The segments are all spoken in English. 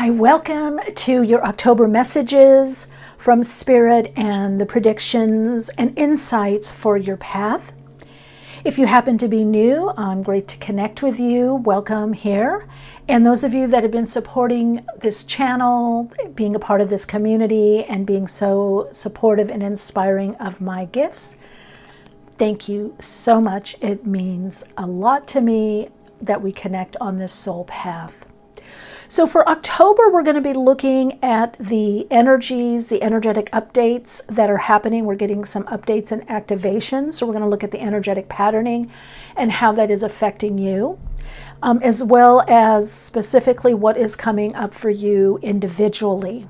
Hi, welcome to your October messages from Spirit and the predictions and insights for your path. If you happen to be new, I'm great to connect with you. Welcome here. And those of you that have been supporting this channel, being a part of this community, and being so supportive and inspiring of my gifts, thank you so much. It means a lot to me that we connect on this soul path. So for October, we're going to be looking at the energies, the energetic updates that are happening. We're getting some updates and activations. So we're going to look at the energetic patterning and how that is affecting you, as well as specifically what is coming up for you individually.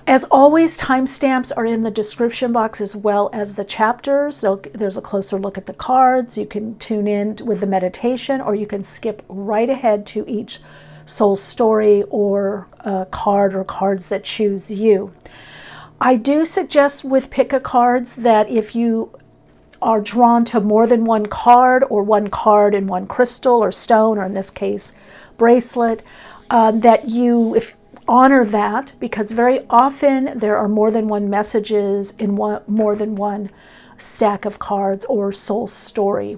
As always, timestamps are in the description box as well as the chapters. So there's a closer look at the cards. You can tune in with the meditation, or you can skip right ahead to each soul story or card or cards that choose you. I do suggest with pick-a-cards that if you are drawn to more than one card and one crystal or stone, or in this case bracelet, that you honor that, because very often there are more than one messages in more than one stack of cards or soul story.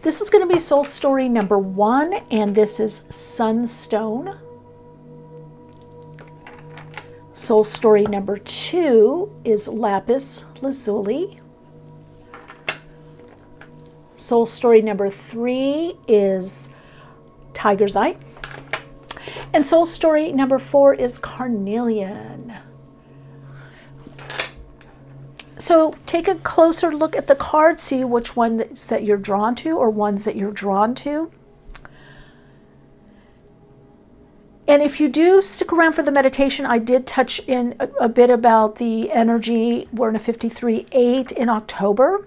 This is going to be soul story number 1, and this is Sunstone. Soul story number 2 is Lapis Lazuli. Soul story number 3 is Tiger's Eye. And soul story number 4 is Carnelian. So take a closer look at the cards, see which ones that you're drawn to or ones that you're drawn to. And if you do stick around for the meditation, I did touch in a bit about the energy. We're in a 53-8 in October.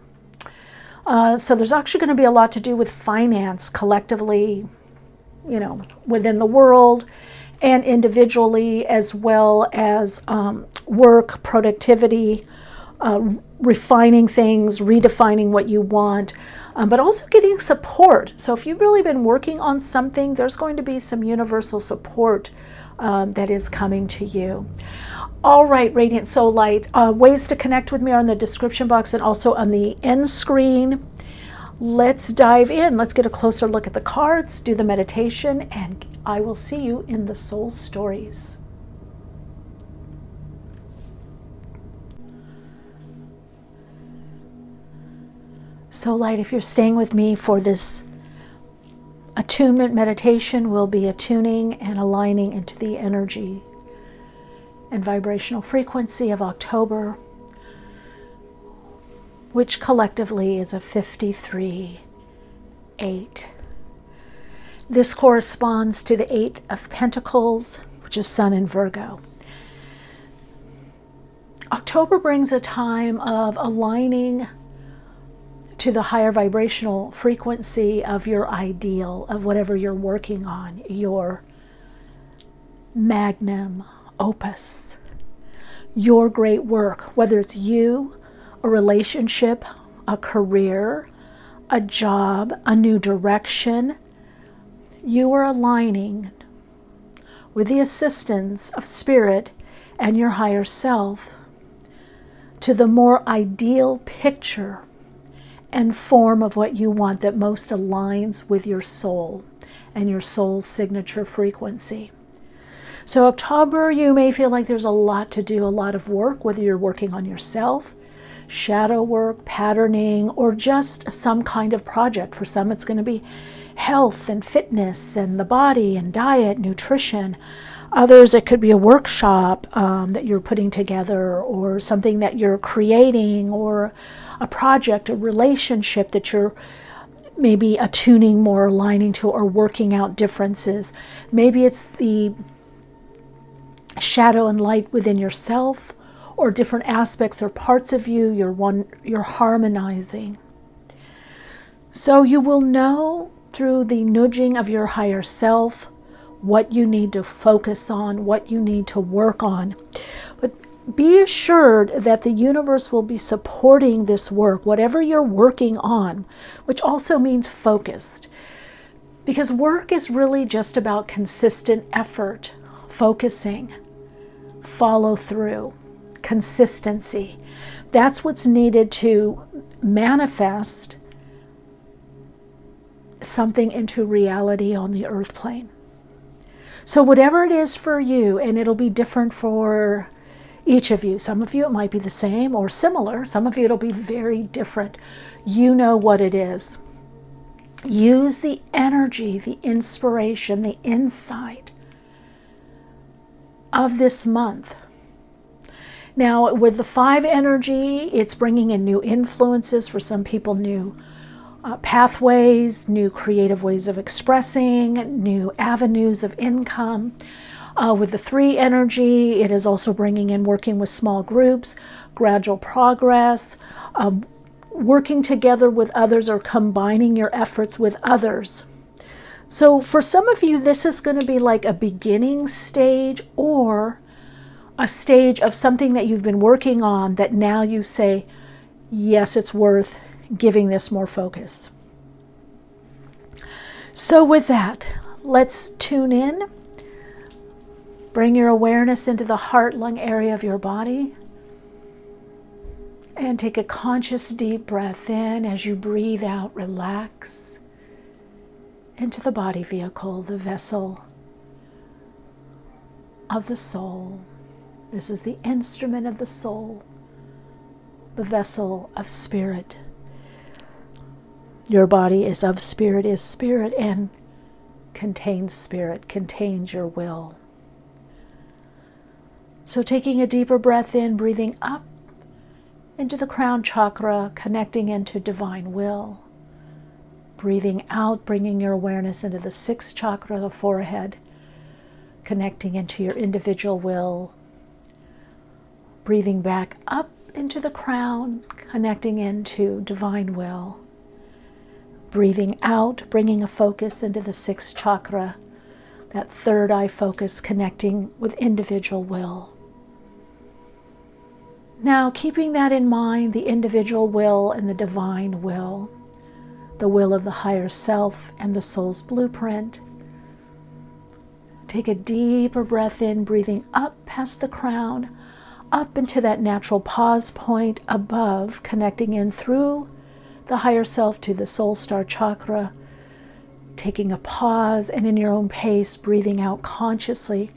So there's actually going to be a lot to do with finance collectively, within the world and individually, as well as work, productivity, refining things, redefining what you want, but also getting support. So if you've really been working on something, there's going to be some universal support that is coming to you. All right, Radiant Soul Light, ways to connect with me are in the description box and also on the end screen. Let's dive in. Let's get a closer look at the cards, do the meditation, and I will see you in the soul stories. Soul Light, if you're staying with me for this attunement meditation, we'll be attuning and aligning into the energy and vibrational frequency of October, which collectively is a 53-8. This corresponds to the 8 of Pentacles, which is Sun in Virgo. October brings a time of aligning to the higher vibrational frequency of your ideal, of whatever you're working on, your magnum opus, your great work, whether it's you, a relationship, a career, a job, a new direction. You are aligning with the assistance of Spirit and your higher self to the more ideal picture and form of what you want that most aligns with your soul and your soul's signature frequency. So October, you may feel like there's a lot to do, a lot of work, whether you're working on yourself, shadow work, patterning, or just some kind of project. For some, it's going to be health and fitness and the body and diet, nutrition. Others, it could be a workshop that you're putting together, or something that you're creating, or a project, a relationship that you're maybe attuning more, aligning to, or working out differences. Maybe it's the shadow and light within yourself, or different aspects or parts of you you're harmonizing. So you will know through the nudging of your higher self what you need to focus on, what you need to work on. But be assured that the universe will be supporting this work, whatever you're working on, which also means focused. Because work is really just about consistent effort, focusing, follow through, consistency. That's what's needed to manifest something into reality on the earth plane. So whatever it is for you, and it'll be different for each of you. Some of you it might be the same or similar. Some of you it'll be very different. You know what it is. Use the energy, the inspiration, the insight of this month. Now, with the 5 energy, it's bringing in new influences for some people, new pathways, new creative ways of expressing, new avenues of income. With the 3 energy, it is also bringing in working with small groups, gradual progress, working together with others or combining your efforts with others. So for some of you, this is going to be like a beginning stage or a stage of something that you've been working on that now you say, yes, it's worth giving this more focus. So with that, let's tune in. Bring your awareness into the heart-lung area of your body. And take a conscious deep breath in. As you breathe out, relax into the body vehicle, the vessel of the soul. This is the instrument of the soul, the vessel of spirit. Your body is spirit, and contains your will. So taking a deeper breath in, breathing up into the crown chakra, connecting into divine will. Breathing out, bringing your awareness into the 6th chakra, the forehead, connecting into your individual will. Breathing back up into the crown, connecting into divine will. Breathing out, bringing a focus into the 6th chakra, that 3rd eye focus, connecting with individual will. Now, keeping that in mind, the individual will and the divine will, the will of the higher self and the soul's blueprint. Take a deeper breath in, breathing up past the crown, up into that natural pause point above, connecting in through the higher self to the soul star chakra, taking a pause and in your own pace, breathing out consciously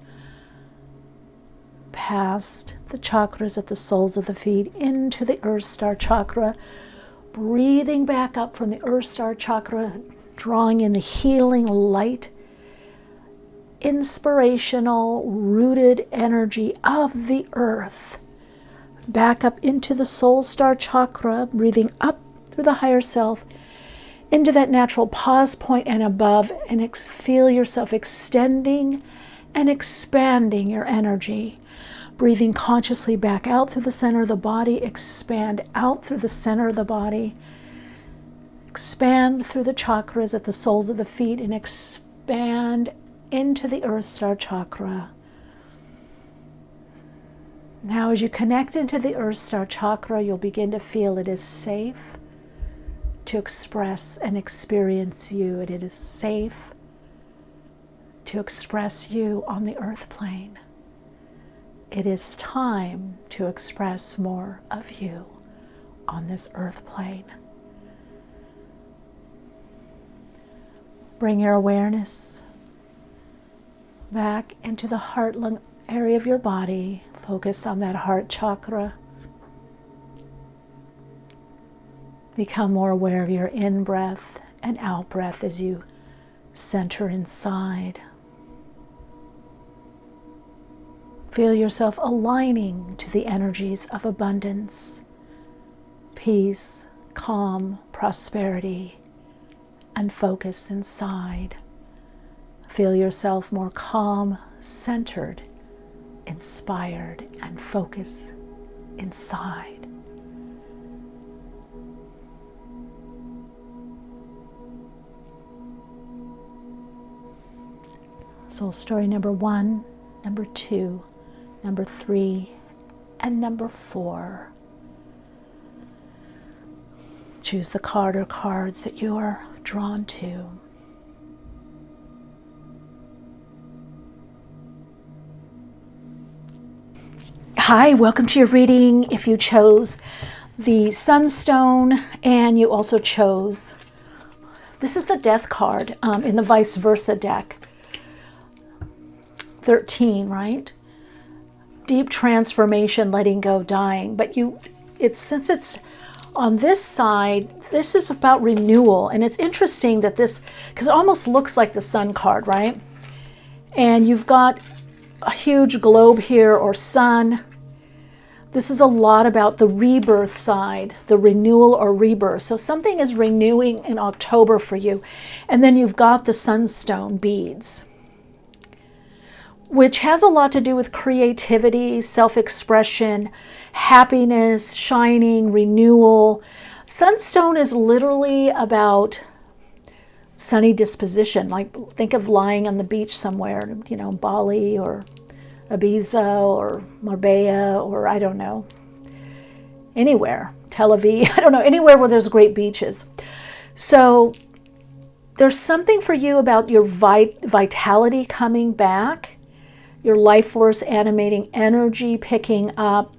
past the chakras at the soles of the feet into the earth star chakra, breathing back up from the earth star chakra, drawing in the healing light, inspirational, rooted energy of the earth, back up into the soul star chakra, breathing up through the higher self into that natural pause point and above, and feel yourself extending and expanding your energy. Breathing consciously back out through the center of the body, expand out through the center of the body, expand through the chakras at the soles of the feet, and expand into the earth star chakra. Now, as you connect into the earth star chakra, you'll begin to feel it is safe to express and experience you. It is safe to express you on the earth plane. It is time to express more of you on this earth plane. Bring your awareness back into the heart-lung area of your body. Focus on that heart chakra. Become more aware of your in-breath and out-breath as you center inside. Feel yourself aligning to the energies of abundance, peace, calm, prosperity, and focus inside. Feel yourself more calm, centered, inspired, and focus inside. Soul story number 1, number 2, number 3, and number 4. Choose the card or cards that you are drawn to. Hi, welcome to your reading. If you chose the Sunstone and you also chose, this is the Death card in the Vice Versa deck. 13, right? Deep transformation, letting go, dying. But since it's on this side, this is about renewal. And it's interesting that this, because it almost looks like the Sun card, right? And you've got a huge globe here, or sun. This is a lot about the rebirth side, the renewal or rebirth. So something is renewing in October for you. And then you've got the sunstone beads, which has a lot to do with creativity, self-expression, happiness, shining, renewal. Sunstone is literally about sunny disposition. Like, think of lying on the beach somewhere, you know, Bali or Ibiza or Marbella, or I don't know, anywhere, Tel Aviv, I don't know, anywhere where there's great beaches. So there's something for you about your vitality coming back, your life force animating energy picking up,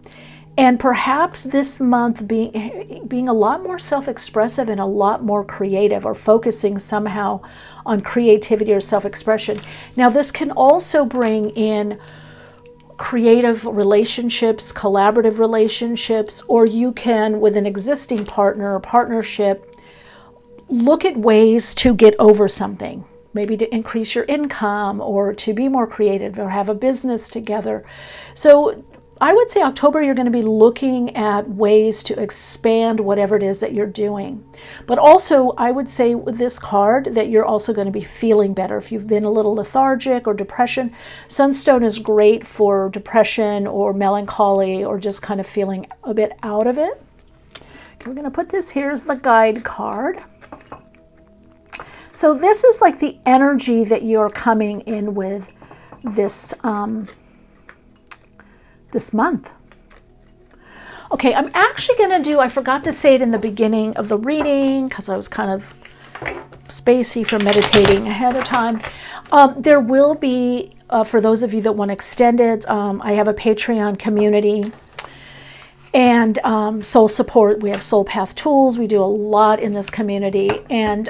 and perhaps this month being a lot more self-expressive and a lot more creative, or focusing somehow on creativity or self-expression. Now, this can also bring in creative relationships, collaborative relationships, or you can, with an existing partner or partnership, look at ways to get over something, maybe to increase your income or to be more creative or have a business together. So I would say October, you're going to be looking at ways to expand whatever it is that you're doing. But also, I would say with this card that you're also going to be feeling better. If you've been a little lethargic or depression, Sunstone is great for depression or melancholy or just kind of feeling a bit out of it. Okay, we're going to put this, here's the guide card. So this is like the energy that you're coming in with this this month. Okay, I'm actually going to do, I forgot to say it in the beginning of the reading because I was kind of spacey for meditating ahead of time. There will be, for those of you that want extended, I have a Patreon community and soul support. We have soul path tools. We do a lot in this community, and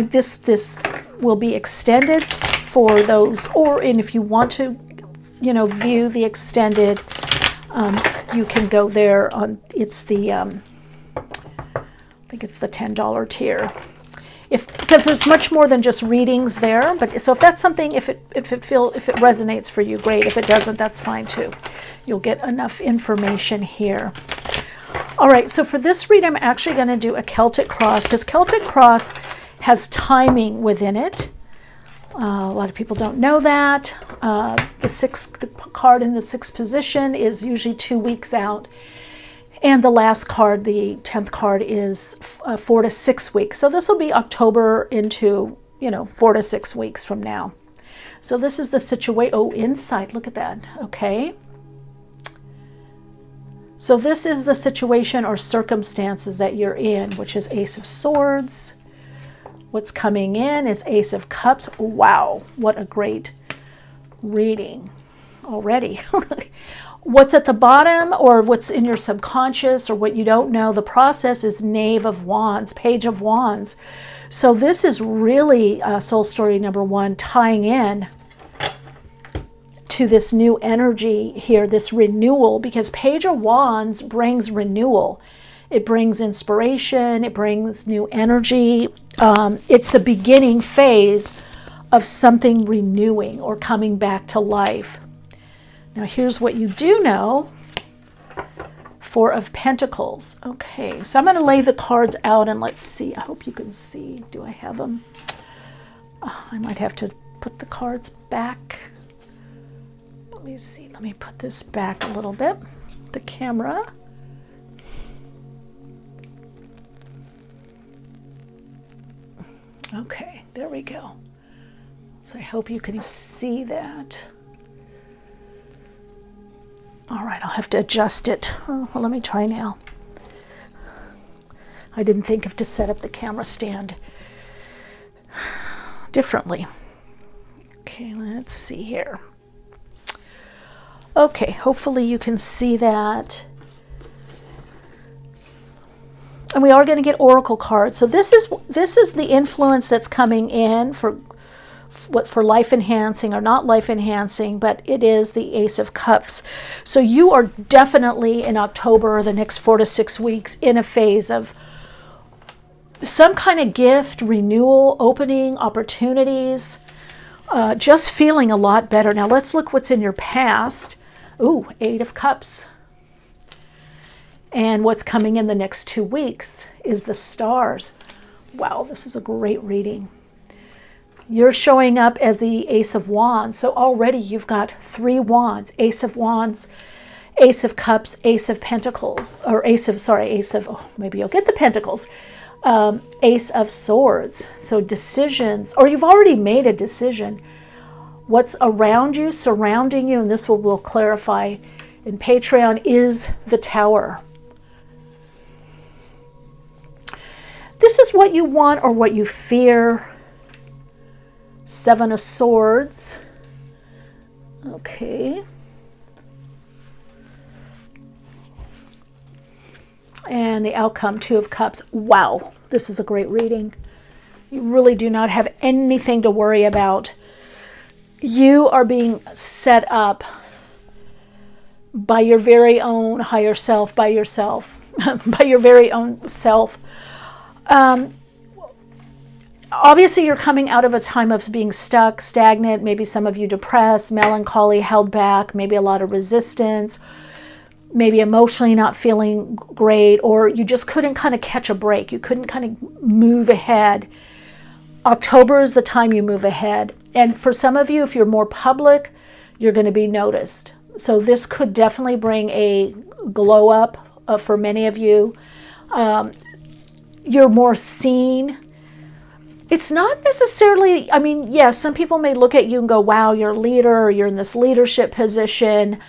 this will be extended for those, and if you want to, you know, view the extended, you can go there on, it's the, I think it's the $10 tier. Because there's much more than just readings there, but so if that's something, if it resonates for you, great. If it doesn't, that's fine too. You'll get enough information here. All right, so for this read, I'm actually going to do a Celtic cross, because Celtic cross has timing within it. A lot of people don't know that. The card in the sixth position is usually 2 weeks out. And the last card, the 10th card, is 4 to 6 weeks. So this will be October into, 4 to 6 weeks from now. So this is the situation. Oh, insight. Look at that. Okay. So this is the situation or circumstances that you're in, which is Ace of Swords. What's coming in is Ace of Cups. Wow, what a great reading already. What's at the bottom, or what's in your subconscious, or what you don't know, the process is Knave of Wands, Page of Wands. So this is really soul story number 1, tying in to this new energy here, this renewal, because Page of Wands brings renewal. It brings inspiration, it brings new energy. It's the beginning phase of something renewing or coming back to life. Now here's what you do know. 4 of Pentacles. Okay, so I'm going to lay the cards out and let's see. I hope you can see. Do I have them? Oh, I might have to put the cards back. Let me see. Let me put this back a little bit. The camera. Okay, there we go. So I hope you can see that. All right, I'll have to adjust it. Oh, well, let me try now. I didn't think of to set up the camera stand differently. Okay, let's see here. Okay, hopefully you can see that. And we are going to get oracle cards. So this is the influence that's coming in for life enhancing or not life enhancing, but it is the Ace of Cups. So you are definitely in October, or the next 4 to 6 weeks, in a phase of some kind of gift, renewal, opening, opportunities, just feeling a lot better. Now let's look what's in your past. Ooh, 8 of Cups. And what's coming in the next 2 weeks is the stars. Wow, this is a great reading. You're showing up as the Ace of Wands. So already you've got 3 wands. Ace of Wands, Ace of Cups, Ace of Pentacles. Or maybe you'll get the Pentacles. Ace of Swords. So decisions, or you've already made a decision. What's around you, surrounding you, and this will clarify in Patreon, is the Tower. This is what you want or what you fear. 7 of Swords. Okay. And the outcome, 2 of Cups. Wow, this is a great reading. You really do not have anything to worry about. You are being set up by your very own higher self, by yourself, by your very own self. Obviously, you're coming out of a time of being stuck, stagnant, maybe some of you depressed, melancholy, held back, maybe a lot of resistance, maybe emotionally not feeling great, or you just couldn't kind of catch a break. You couldn't kind of move ahead. October is the time you move ahead. And for some of you, if you're more public, you're going to be noticed. So this could definitely bring a glow up for many of you. You're more seen. It's not necessarily, I mean, yes, some people may look at you and go, wow, you're a leader, or you're in this leadership position.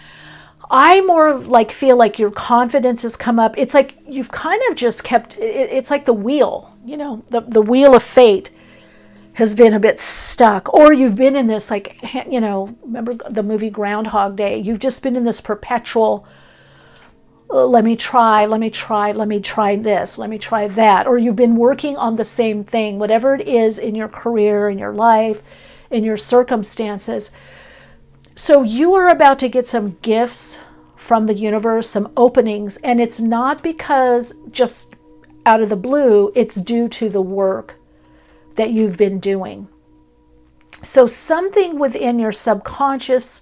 I more like feel like your confidence has come up. It's like you've kind of just kept, it's like the wheel, you know, the wheel of fate has been a bit stuck, or you've been in this, like, you know, remember the movie Groundhog Day? You've just been in this perpetual, let me try this, let me try that. Or you've been working on the same thing, whatever it is in your career, in your life, in your circumstances. So you are about to get some gifts from the universe, some openings, and it's not because just out of the blue, it's due to the work that you've been doing. So something within your subconscious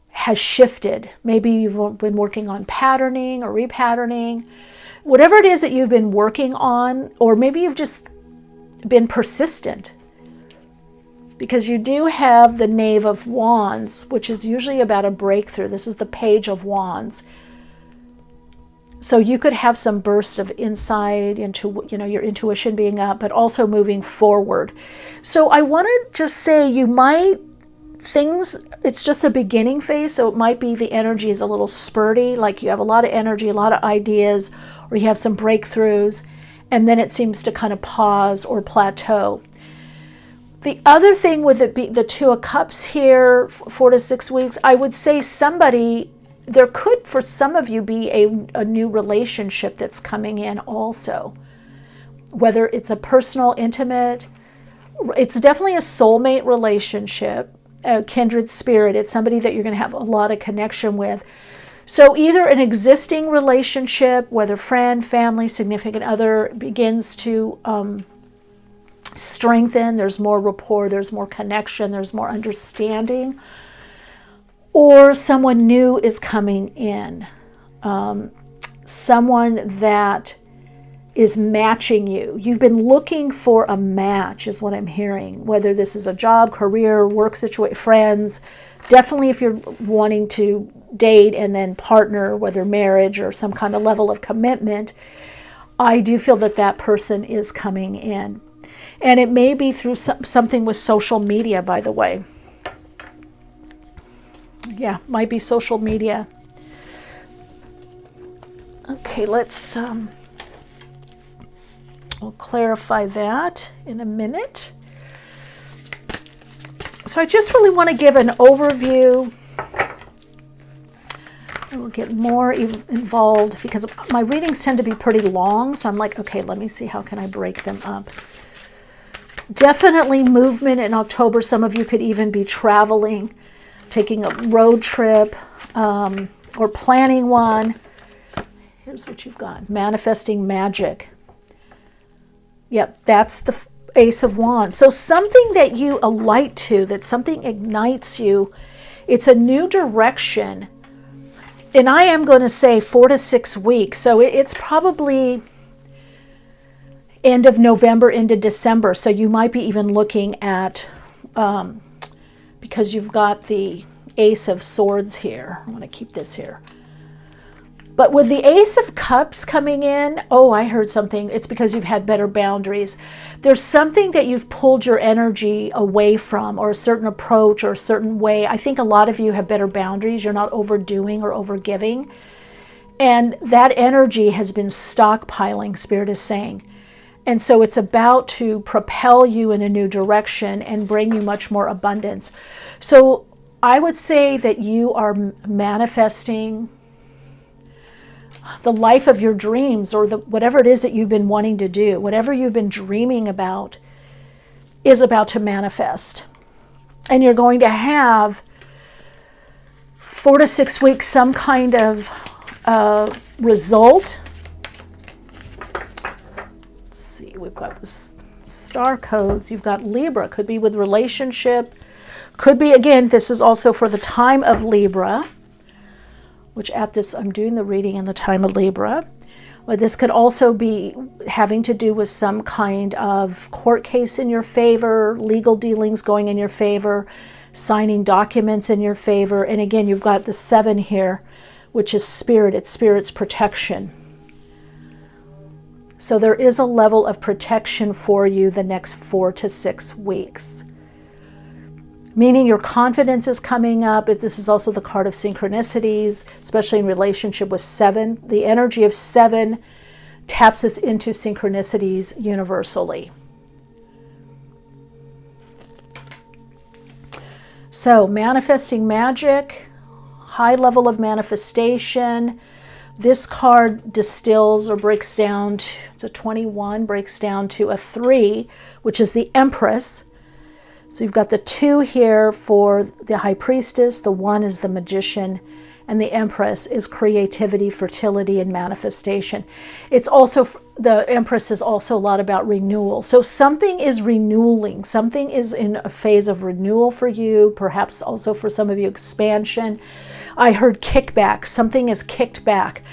has shifted. Maybe you've been working on patterning or repatterning, whatever it is that you've been working on, or maybe you've just been persistent, because you do have the Knave of Wands, which is usually about a breakthrough. This is the Page of Wands. So you could have some burst of insight into, you know, your intuition being up, but also moving forward. So I want to just say it's just a beginning phase. So it might be the energy is a little spurty, like you have a lot of energy, a lot of ideas, or you have some breakthroughs, and then it seems to kind of pause or plateau. The other thing with the 2 of Cups here, 4 to 6 weeks, I would say there could, for some of you, be a new relationship that's coming in also. Whether it's a personal, intimate, it's definitely a soulmate relationship, a kindred spirit. It's somebody that you're going to have a lot of connection with. So either an existing relationship, whether friend, family, significant other, begins to strengthen. There's more rapport, there's more connection, there's more understanding. Or someone new is coming in. Someone that is matching you. You've been looking for a match, is what I'm hearing. Whether this is a job, career, work situation, friends. Definitely if you're wanting to date and then partner, whether marriage or some kind of level of commitment, I do feel that person is coming in. And it may be through something with social media, by the way. Yeah, might be social media. Okay, we'll clarify that in a minute. So I just really want to give an overview I will get more involved because my readings tend to be pretty long. So I'm like, okay, let me see, how can I break them up? Definitely movement in October. Some of you could even be traveling, taking a road trip, or planning one. Here's what you've got. Manifesting magic. Yep, that's the Ace of Wands. So something that you alight to, that something ignites you. It's a new direction. And I am going to say 4 to 6 weeks. So it's probably end of November into December. So you might be even looking at, because you've got the Ace of Swords here. I want to keep this here. But with the Ace of Cups coming in, oh, I heard something. It's because you've had better boundaries. There's something that you've pulled your energy away from, or a certain approach or a certain way. I think a lot of you have better boundaries. You're not overdoing or overgiving. And that energy has been stockpiling, Spirit is saying. And so it's about to propel you in a new direction and bring you much more abundance. So I would say that you are manifesting the life of your dreams, or whatever it is that you've been wanting to do, whatever you've been dreaming about is about to manifest. And you're going to have 4 to 6 weeks, some kind of result. Let's see, we've got the star codes. You've got Libra, could be with relationship. Could be, again, this is also for the time of Libra, which at this, I'm doing the reading in the time of Libra. But this could also be having to do with some kind of court case in your favor, legal dealings going in your favor, signing documents in your favor. And again, you've got the 7 here, which is Spirit. It's Spirit's protection. So there is a level of protection for you the next 4 to 6 weeks. Meaning your confidence is coming up. This is also the card of synchronicities, especially in relationship with 7. The energy of 7 taps us into synchronicities universally. So manifesting magic, high level of manifestation. This card distills or breaks down to, it's a 21, breaks down to a 3, which is the Empress. So you've got the 2 here for the High Priestess, the 1 is the Magician, and the Empress is creativity, fertility, and manifestation. It's also, the Empress is also a lot about renewal. So something is renewing, something is in a phase of renewal for you, perhaps also for some of you expansion. I heard kickback, something is kicked back.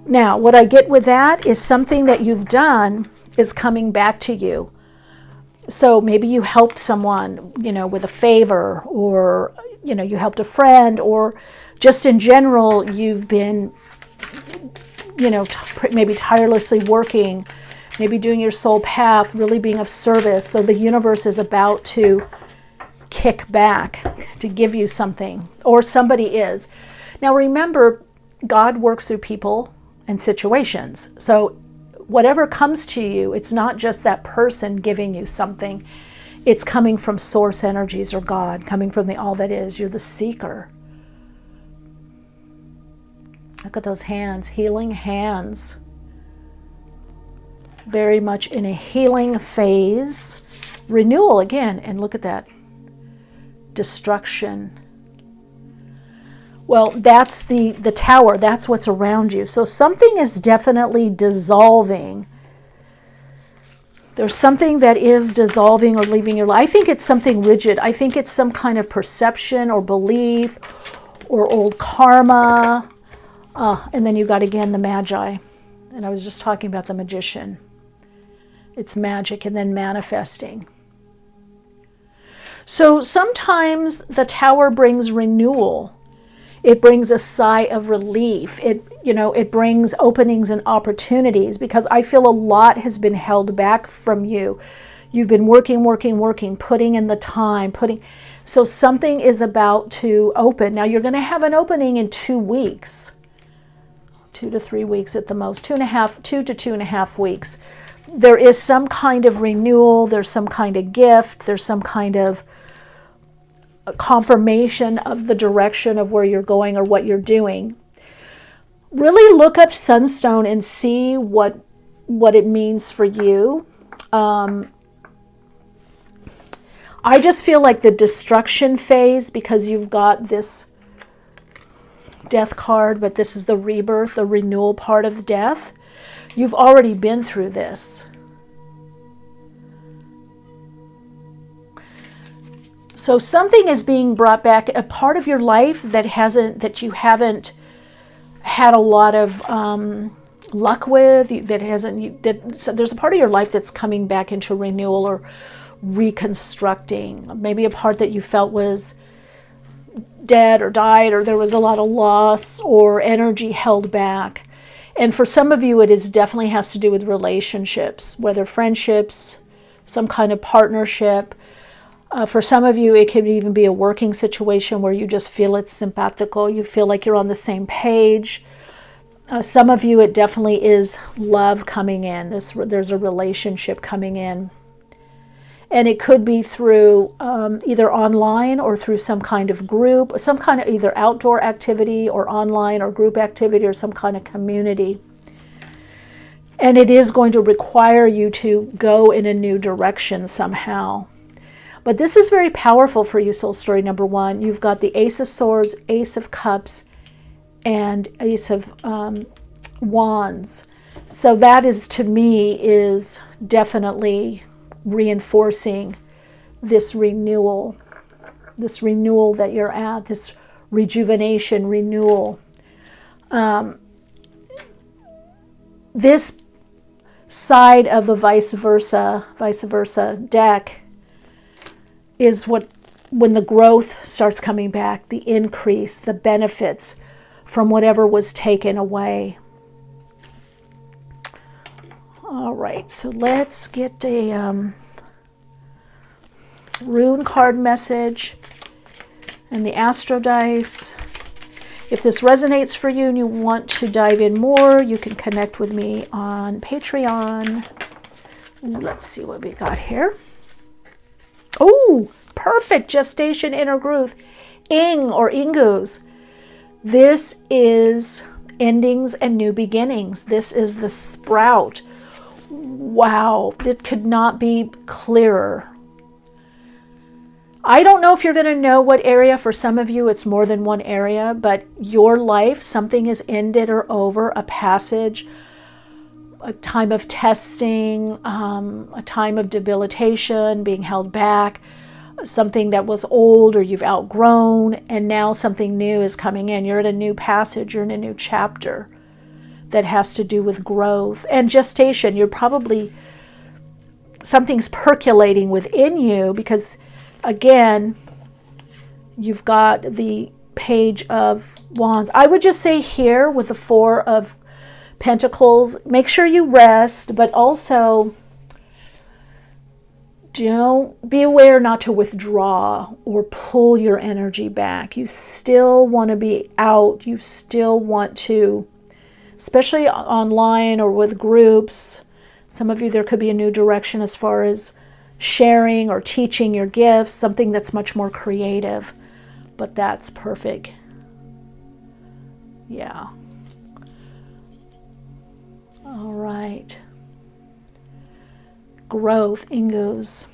Now, what I get with that is something that you've done is coming back to you. So maybe you helped someone, with a favor, or, you helped a friend, or just in general, you've been, maybe tirelessly working, maybe doing your soul path, really being of service. So the universe is about to kick back to give you something, or somebody is. Now remember, God works through people and situations. So whatever comes to you, it's not just that person giving you something. It's coming from source energies or God, coming from the all that is. You're the seeker. Look at those hands, healing hands. Very much in a healing phase. Renewal again, and look at that. Destruction. Well, that's the Tower. That's what's around you. So something is definitely dissolving. There's something that is dissolving or leaving your life. I think it's something rigid. I think it's some kind of perception or belief or old karma. And then you got, again, the Magi. And I was just talking about the Magician. It's magic and then manifesting. So sometimes the Tower brings renewal. It brings a sigh of relief. It brings openings and opportunities, because I feel a lot has been held back from you. You've been working, putting in the time, so something is about to open. Now you're going to have an opening in 2 weeks, 2 to 3 weeks at the most, 2 to 2.5 weeks. There is some kind of renewal. There's some kind of gift. There's some kind of a confirmation of the direction of where you're going or what you're doing. Really look up sunstone and see what it means for you. I just feel like the destruction phase, because you've got this death card, but this is the rebirth, the renewal part of death. You've already been through this. So something is being brought back, a part of your life that you haven't had a lot of luck with, so there's a part of your life that's coming back into renewal or reconstructing. Maybe a part that you felt was dead or died, or there was a lot of loss or energy held back. And for some of you, it definitely has to do with relationships, whether friendships, some kind of partnership. For some of you, it could even be a working situation where you just feel it's simpatico. You feel like you're on the same page. Some of you, it definitely is love coming in. There's a relationship coming in. And it could be through either online or through some kind of group, some kind of either outdoor activity or online or group activity or some kind of community. And it is going to require you to go in a new direction somehow. But this is very powerful for you, soul story number one. You've got the Ace of Swords, Ace of Cups, and Ace of Wands. So that is, to me, is definitely reinforcing this renewal that you're at, this rejuvenation, renewal. This side of the vice versa deck is when the growth starts coming back, the increase, the benefits from whatever was taken away. All right, so let's get a rune card message and the astro dice. If this resonates for you and you want to dive in more, you can connect with me on Patreon. Let's see what we got here. Oh, perfect. Gestation, inner growth. Ing or Ingus. This is endings and new beginnings. This is the sprout. Wow, it could not be clearer. I don't know if you're going to know what area. For some of you, it's more than one area, but your life, something is ended or over, a passage, a time of testing, a time of debilitation, being held back, something that was old or you've outgrown, and now something new is coming in. You're at a new passage, you're in a new chapter that has to do with growth and gestation. You're probably, something's percolating within you because, again, you've got the Page of Wands. I would just say here with the Four of Pentacles, make sure you rest, but also don't be aware not to withdraw or pull your energy back. You still want to be out. You still want to, especially online or with groups. Some of you, there could be a new direction as far as sharing or teaching your gifts, something that's much more creative, but that's perfect. Yeah. All right. Growth, Ingos.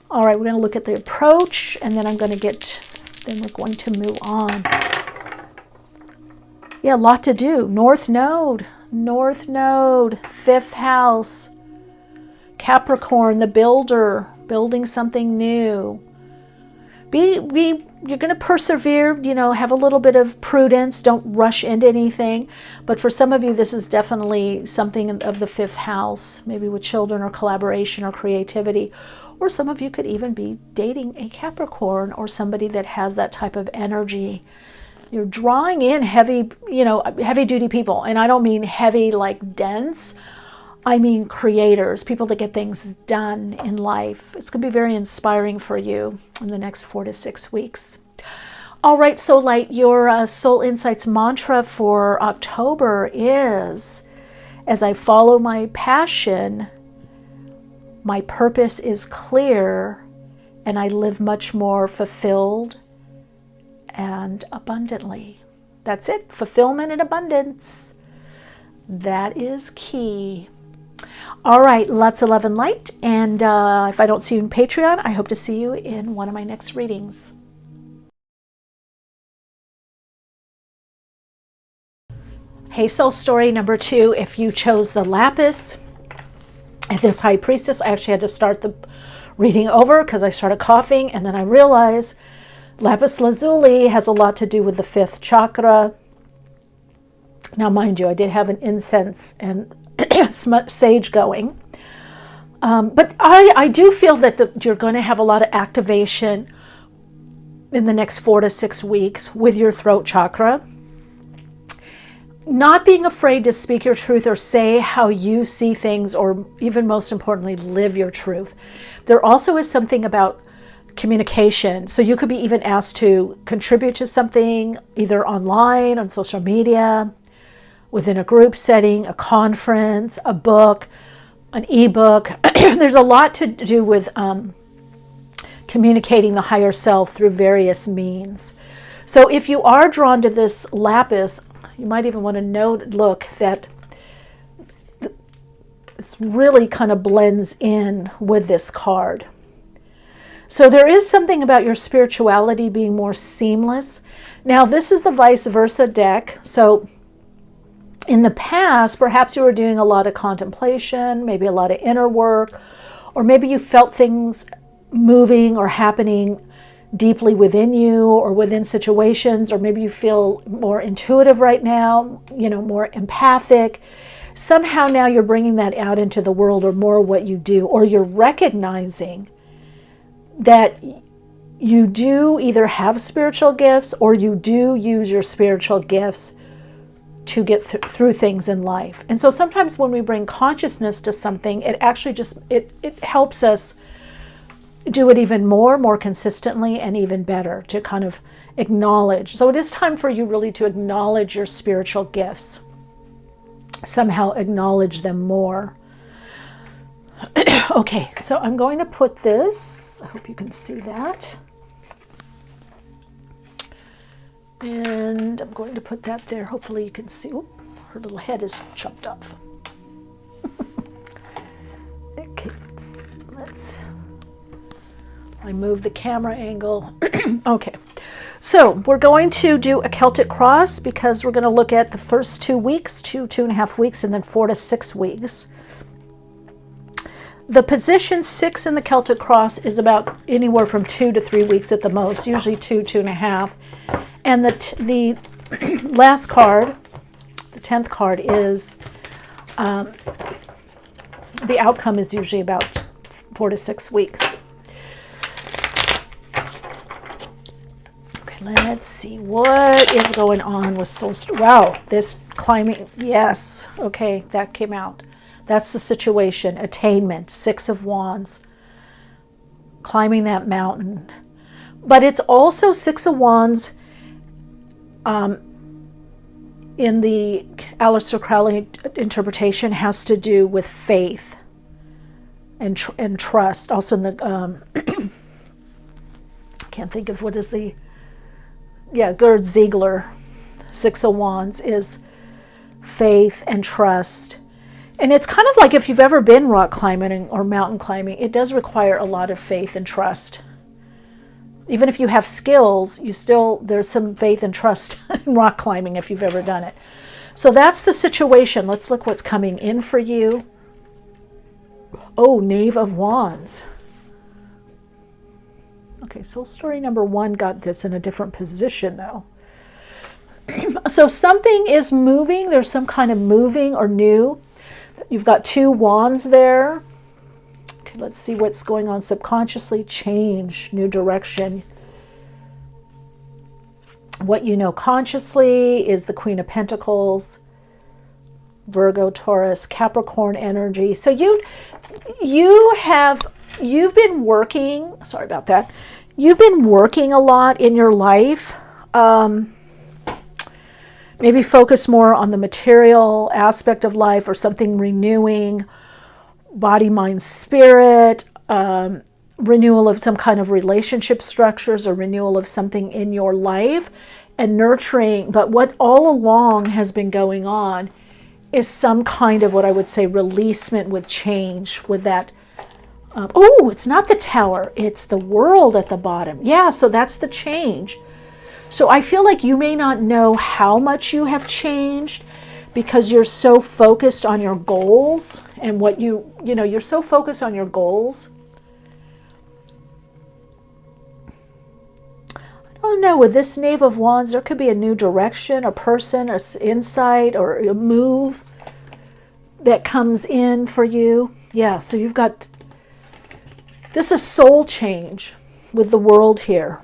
All right, we're going to look at the approach, and then we're going to move on. Yeah, a lot to do. North Node, fifth house. Capricorn, the builder, building something new. You're going to persevere, have a little bit of prudence. Don't rush into anything. But for some of you, this is definitely something of the fifth house, maybe with children or collaboration or creativity. Or some of you could even be dating a Capricorn or somebody that has that type of energy. You're drawing in heavy duty people. And I don't mean heavy like dense. I mean creators, people that get things done in life. It's going to be very inspiring for you in the next 4 to 6 weeks. All right, so Light, your Soul Insights mantra for October is, as I follow my passion, my purpose is clear, and I live much more fulfilled and abundantly. That's it. Fulfillment and abundance. That is key. All right, lots of love and light. And if I don't see you in Patreon, I hope to see you in one of my next readings. Hey, soul story number 2. If you chose the lapis as this high priestess, I actually had to start the reading over because I started coughing, and then I realized lapis lazuli has a lot to do with the 5th chakra. Now, mind you, I did have an incense and sage going. But I do feel that you're going to have a lot of activation in the next 4 to 6 weeks with your throat chakra. Not being afraid to speak your truth or say how you see things, or even most importantly, live your truth. There also is something about communication. So you could be even asked to contribute to something, either online, on social media, within a group setting, a conference, a book, an ebook. There's a lot to do with communicating the higher self through various means. So if you are drawn to this lapis, you might even want to look that it really kind of blends in with this card. So there is something about your spirituality being more seamless. Now, this is the vice versa deck. So in the past, perhaps you were doing a lot of contemplation, maybe a lot of inner work, or maybe you felt things moving or happening deeply within you or within situations, or maybe you feel more intuitive right now, more empathic. Somehow now you're bringing that out into the world, or more what you do, or you're recognizing that you do either have spiritual gifts or you do use your spiritual gifts to get through things in life. And so sometimes when we bring consciousness to something, it actually just, it helps us do it even more consistently and even better, to kind of acknowledge. So it is time for you really to acknowledge your spiritual gifts, somehow acknowledge them more. Okay, so I'm going to put this, I hope you can see that. And I'm going to put that there. Hopefully you can see. Oop, her little head is chopped off. Okay, let's I move the camera angle. Okay, so we're going to do a Celtic cross because we're going to look at the first 2 weeks, 2.5 weeks, and then 4 to 6 weeks. The position 6 in the Celtic cross is about anywhere from 2 to 3 weeks at the most, usually 2.5. And the last card, the 10th card, is the outcome is usually about 4 to 6 weeks. Okay, let's see what is going on with soul. Wow, this climbing. Yes, okay, that came out. That's the situation. Attainment, 6 of Wands, climbing that mountain. But it's also 6 of Wands. In the Aleister Crowley interpretation, has to do with faith and trust. Also in the can't think of what is the Gerd Ziegler, 6 of Wands is faith and trust. And it's kind of like if you've ever been rock climbing or mountain climbing, it does require a lot of faith and trust. Even if you have skills, there's some faith and trust in rock climbing if you've ever done it. So that's the situation. Let's look what's coming in for you. Oh, Knave of Wands. Okay, soul story number 1 got this in a different position though. So something is moving. There's some kind of moving or new. You've got 2 wands there. Okay, let's see what's going on subconsciously. Change, new direction. What you know consciously is the Queen of Pentacles, Virgo, Taurus, Capricorn energy. So you've been working, sorry about that. You've been working a lot in your life. Maybe focus more on the material aspect of life or something renewing, body, mind, spirit. renewal of some kind of relationship structures or renewal of something in your life and nurturing. But what all along has been going on is some kind of what I would say releasement with change, with that. Oh, it's not the Tower, it's the World at the bottom. Yeah, so that's the change. So I feel like you may not know how much you have changed because you're so focused on your goals and what you're so focused on your goals. I don't know, with this Knave of Wands, there could be a new direction, a person, or insight, or a move that comes in for you. Yeah, so you've got, this is soul change with the World here.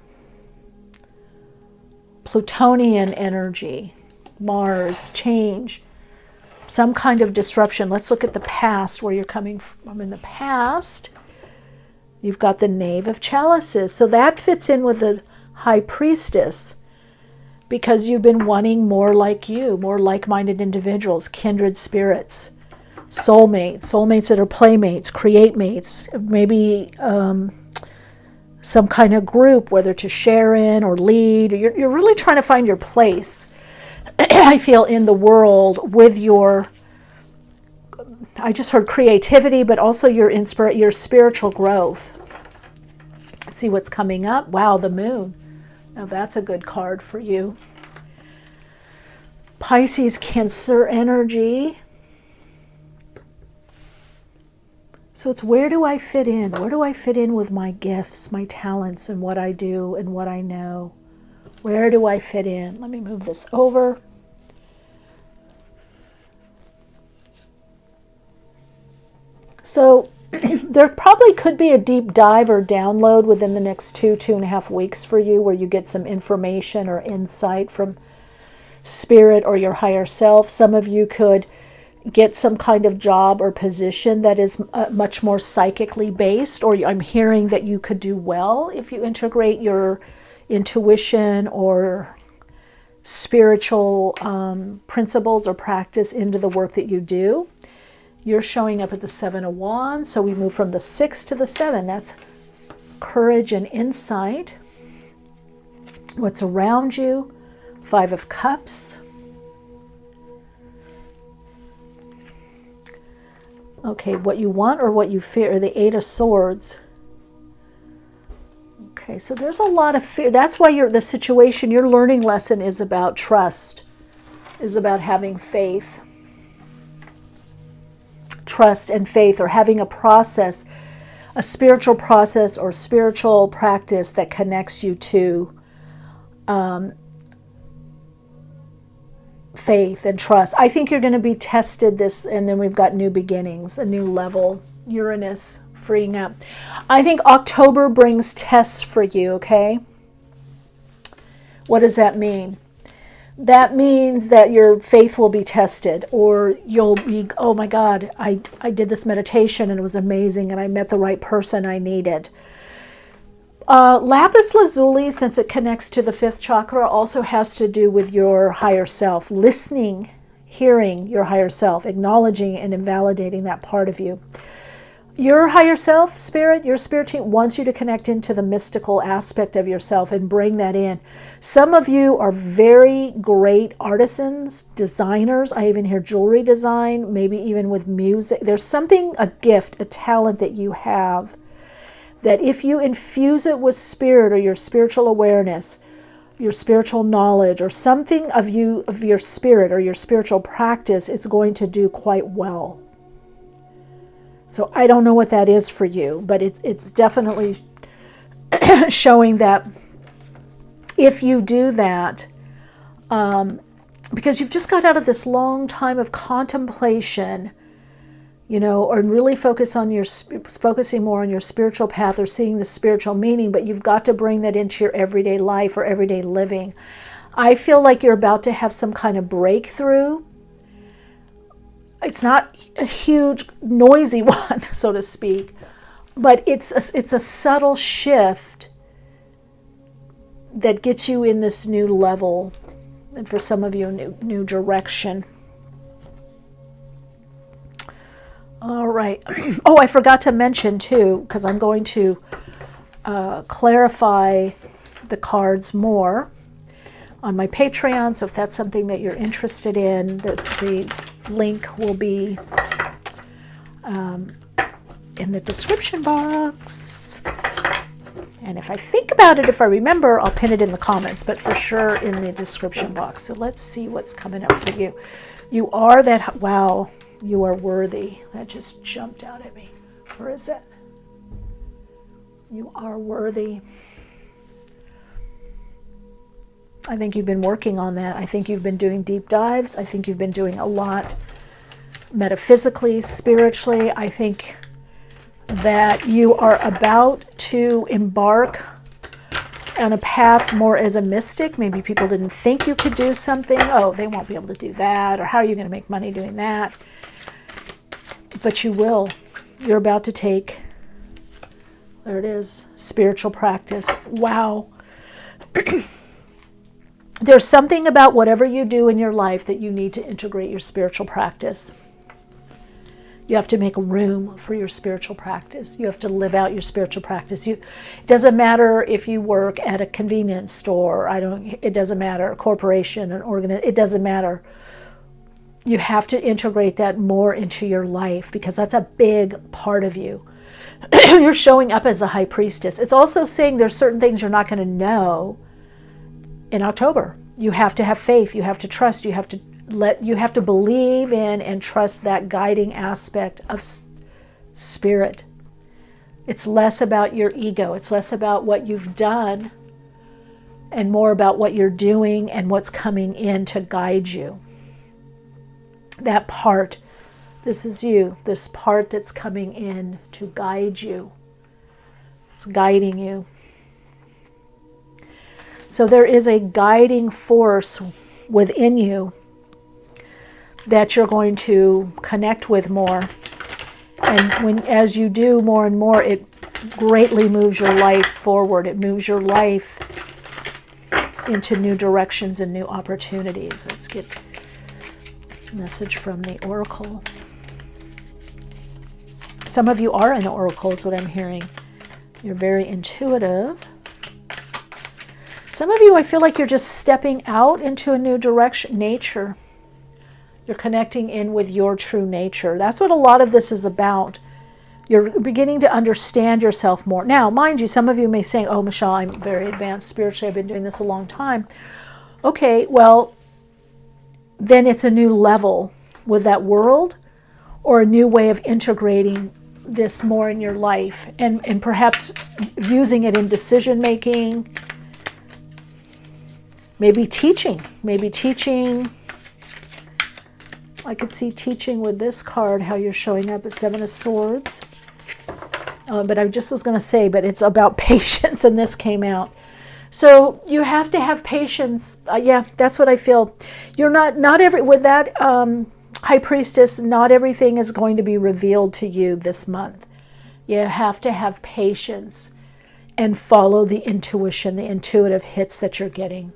Plutonian energy, Mars, change, some kind of disruption. Let's look at the past, where you're coming from in the past. You've got the Knave of Chalices. So that fits in with the High Priestess, because you've been wanting more like you, more like-minded individuals, kindred spirits, soulmates that are playmates, create mates, maybe some kind of group, whether to share in or lead. You're really trying to find your place, I feel, in the world with your, I just heard creativity, but also your spiritual growth. Let's see what's coming up. Wow, the Moon. Now that's a good card for you. Pisces, Cancer energy. So it's, where do I fit in? Where do I fit in with my gifts, my talents, and what I do and what I know? Where do I fit in? Let me move this over. So there probably could be a deep dive or download within the next 2.5 weeks for you, where you get some information or insight from Spirit or your higher self. Some of you could get some kind of job or position that is much more psychically based, or I'm hearing that you could do well if you integrate your intuition or spiritual principles or practice into the work that you do. You're showing up at the Seven of Wands, so we move from the 6 to the 7. That's courage and insight. What's around you? 5 of Cups. Okay, what you want or what you fear, the 8 of Swords. Okay, so there's a lot of fear. That's why the situation, your learning lesson is about trust, is about having faith. Trust and faith, or having a process, a spiritual process or spiritual practice that connects you to faith and trust. I think you're going to be tested this, and then we've got new beginnings, a new level, Uranus freeing up. I think October brings tests for you, okay? What does that mean? That means that your faith will be tested, or you'll be, oh my God, I did this meditation and it was amazing and I met the right person I needed. Lapis lazuli, since it connects to the 5th chakra, also has to do with your higher self, listening, hearing your higher self, acknowledging and invalidating that part of you. Your higher self, spirit, your spirit team wants you to connect into the mystical aspect of yourself and bring that in. Some of you are very great artisans, designers. I even hear jewelry design, maybe even with music. There's something, a gift, a talent that you have, that if you infuse it with spirit or your spiritual awareness, your spiritual knowledge, or something of your spirit or your spiritual practice, it's going to do quite well. So I don't know what that is for you, but it's definitely showing that if you do that, because you've just got out of this long time of contemplation, or really focusing more on your spiritual path or seeing the spiritual meaning, but you've got to bring that into your everyday life or everyday living. I feel like you're about to have some kind of breakthrough. It's not a huge, noisy one, so to speak, but it's a subtle shift that gets you in this new level, and for some of you, a new direction. All right. Oh, I forgot to mention too, because I'm going to clarify the cards more on my Patreon. So if that's something that you're interested in, the link will be in the description box. And if I think about it, if I remember, I'll pin it in the comments, but for sure in the description box. So let's see what's coming up for you. You are that, wow, you are worthy. That just jumped out at me. Where is it? You are worthy. I think you've been working on that. I think you've been doing deep dives. I think you've been doing a lot metaphysically, spiritually. I think that you are about to embark on a path more as a mystic. Maybe people didn't think you could do something. Oh, they won't be able to do that. Or how are you going to make money doing that? But you will. You're about to take, there it is, spiritual practice. Wow. There's something about whatever you do in your life that you need to integrate your spiritual practice. You have to make room for your spiritual practice. You have to live out your spiritual practice. It doesn't matter if you work at a convenience store. It doesn't matter, a corporation, an organization. It doesn't matter. You have to integrate that more into your life because that's a big part of you. You're showing up as a high priestess. It's also saying there's certain things you're not going to know in October. You have to have faith. You have to trust. You have to believe in and trust that guiding aspect of spirit. It's less about your ego. It's less about what you've done and more about what you're doing and what's coming in to guide you. That part, this is you, this part that's coming in to guide you. It's guiding you. So there is a guiding force within you that you're going to connect with more. And as you do more and more, it greatly moves your life forward. It moves your life into new directions and new opportunities. Let's get a message from the Oracle. Some of you are an Oracle, is what I'm hearing. You're very intuitive. Some of you, I feel like you're just stepping out into a new direction. Nature. You're connecting in with your true nature. That's what a lot of this is about. You're beginning to understand yourself more. Now, mind you, some of you may say, oh, Michele, I'm very advanced spiritually. I've been doing this a long time. Okay, well, then it's a new level with that world or a new way of integrating this more in your life and perhaps using it in decision making. Maybe teaching. I could see teaching with this card, how you're showing up at Seven of Swords. But I just was going to say, but it's about patience, and this came out. So you have to have patience. Yeah, that's what I feel. You're not every, with that High Priestess, not everything is going to be revealed to you this month. You have to have patience and follow the intuition, the intuitive hits that you're getting.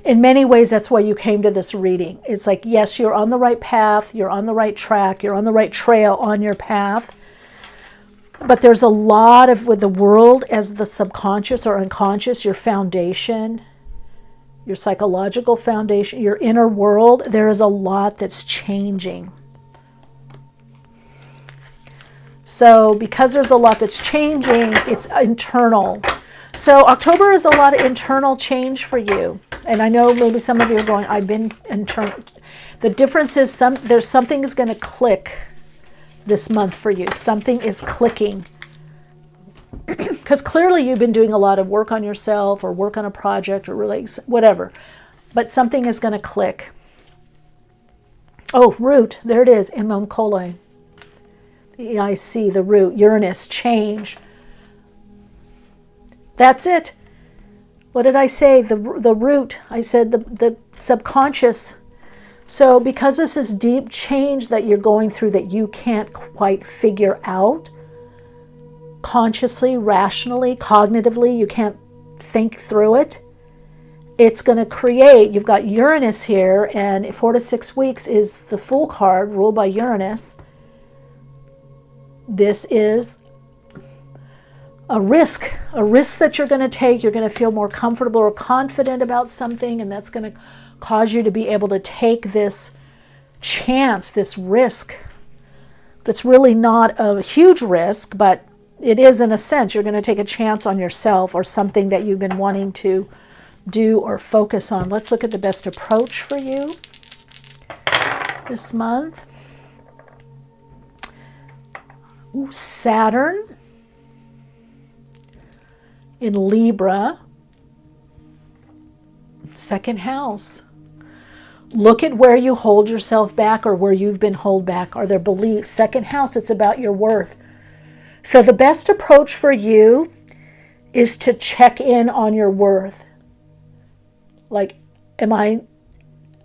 In many ways, that's why you came to this reading. It's like, yes, you're on the right path, you're on the right track, you're on the right trail on your path. But there's a lot of, with the world as the subconscious or unconscious, your foundation, your psychological foundation, your inner world, there is a lot that's changing. So because there's a lot that's changing, it's internal. So October is a lot of internal change for you. And I know maybe some of you are going, I've been internal. The difference is there's something is going to click this month for you. Something is clicking. Because clearly you've been doing a lot of work on yourself or work on a project or really whatever. But something is going to click. Oh, root. There it is. Imam Kole. The EIC, the root. Uranus, change. That's it. What did I say? The root. I said the subconscious. So because this is deep change that you're going through that you can't quite figure out, consciously, rationally, cognitively, you can't think through it. it's going to create, you've got Uranus here, and 4 to 6 weeks is the Fool card ruled by Uranus. This is a risk that you're going to take. You're going to feel more comfortable or confident about something, and that's going to cause you to be able to take this chance, this risk. That's really not a huge risk, but it is in a sense. You're going to take a chance on yourself or something that you've been wanting to do or focus on. Let's look at the best approach for you this month. Ooh, Saturn in Libra, second house. Look at where you hold yourself back or where you've been held back. Are there beliefs? Second house, it's about your worth. So the best approach for you is to check in on your worth. Like, am I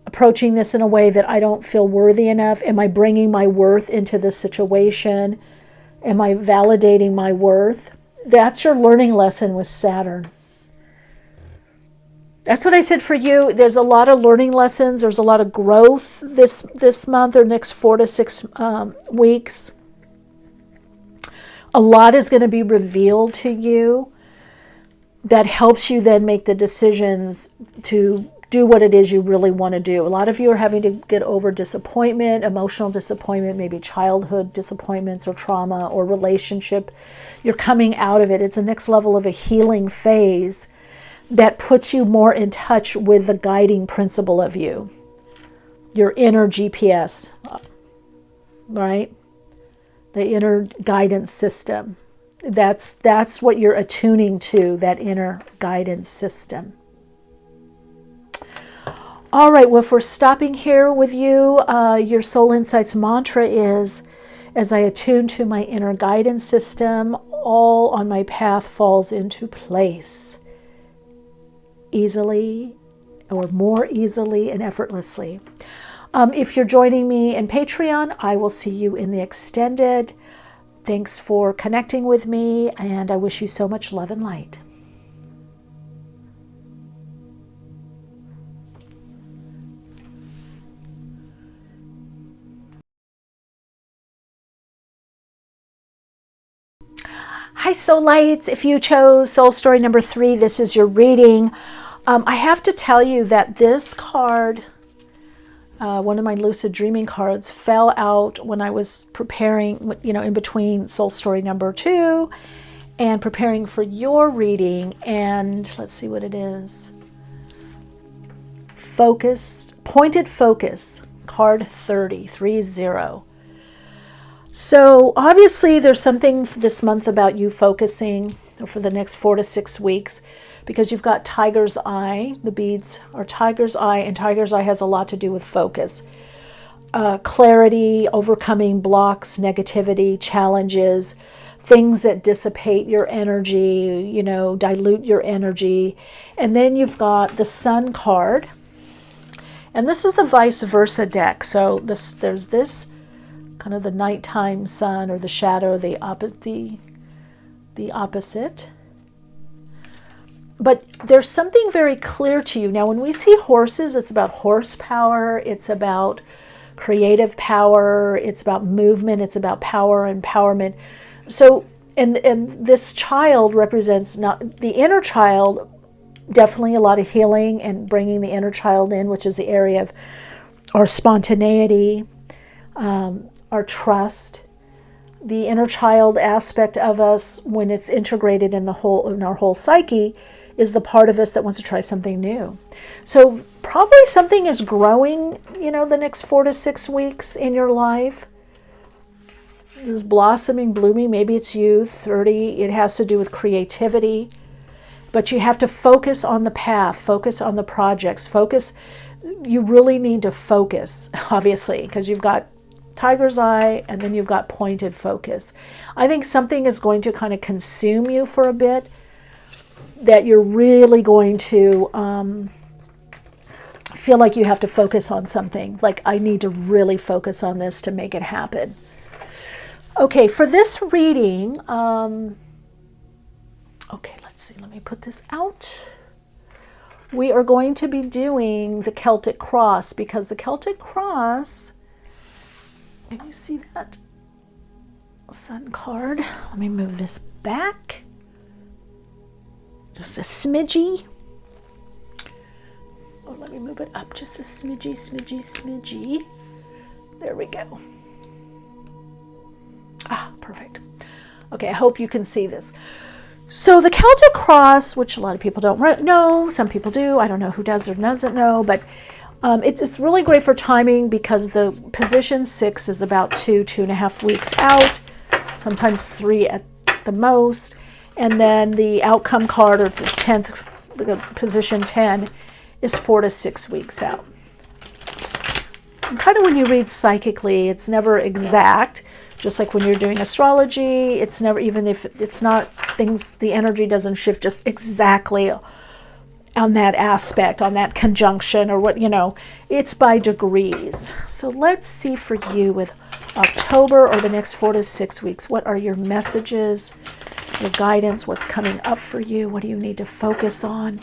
approaching this in a way that I don't feel worthy enough? Am I bringing my worth into this situation? Am I validating my worth? That's your learning lesson with Saturn. That's what I said for you. There's a lot of learning lessons. There's a lot of growth this month or next 4 to 6 weeks. A lot is going to be revealed to you that helps you then make the decisions to do what it is you really want to do. A lot of you are having to get over disappointment, emotional disappointment, maybe childhood disappointments or trauma or relationship. You're coming out of it. It's the next level of a healing phase that puts you more in touch with the guiding principle of you, your inner GPS, right? The inner guidance system. That's what you're attuning to, that inner guidance system. All right, well, if we're stopping here with you, your Soul Insights mantra is, as I attune to my inner guidance system, all on my path falls into place. Easily, or more easily and effortlessly. If you're joining me in Patreon, I will see you in the extended. Thanks for connecting with me, and I wish you so much love and light. Hi, Soul Lights. If you chose Soul Story number 3, this is your reading. I have to tell you that this card, one of my lucid dreaming cards, fell out when I was preparing, in between Soul Story number 2 and preparing for your reading. And let's see what it is. Pointed focus, card 30. So obviously there's something this month about you focusing for the next 4 to 6 weeks, because you've got Tiger's Eye. The beads are Tiger's Eye, and Tiger's Eye has a lot to do with focus. Clarity, overcoming blocks, negativity, challenges, things that dissipate your energy, dilute your energy. And then you've got the Sun card. And this is the vice versa deck. So there's this kind of the nighttime sun, or the shadow, the opposite. But there's something very clear to you. Now, when we see horses, it's about horsepower, it's about creative power, it's about movement, it's about power, empowerment. So, and this child represents not the inner child, definitely a lot of healing and bringing the inner child in, which is the area of our spontaneity, our trust. The inner child aspect of us, when it's integrated in our whole psyche, is the part of us that wants to try something new. So probably something is growing, the next 4 to 6 weeks in your life. This blossoming, blooming, maybe it's youth, 30. It has to do with creativity. But you have to focus on the path, focus on the projects, you really need to focus, obviously, because you've got Tiger's Eye, and then you've got pointed focus. I think something is going to kind of consume you for a bit, that you're really going to feel like you have to focus on something. Like, I need to really focus on this to make it happen. Okay, for this reading, okay, let's see. Let me put this out. we are going to be doing the Celtic Cross, because the Celtic Cross, can you see that Sun card? Let me move this back just a smidgy. Oh, let me move it up just a smidgy. There we go. Ah, perfect. Okay, I hope you can see this. So the Celtic Cross, which a lot of people don't know, some people do, I don't know who does or doesn't know, but it's really great for timing, because the position 6 is about 2.5 weeks out, sometimes 3 at the most, and then the outcome card, or the 10th, the position 10, is 4 to 6 weeks out. And kind of when you read psychically, it's never exact. Just like when you're doing astrology, it's never, even if it's not things, the energy doesn't shift just exactly on that aspect, on that conjunction, or what, it's by degrees. So let's see for you with October, or the next 4 to 6 weeks. What are your messages, your guidance? What's coming up for you? What do you need to focus on?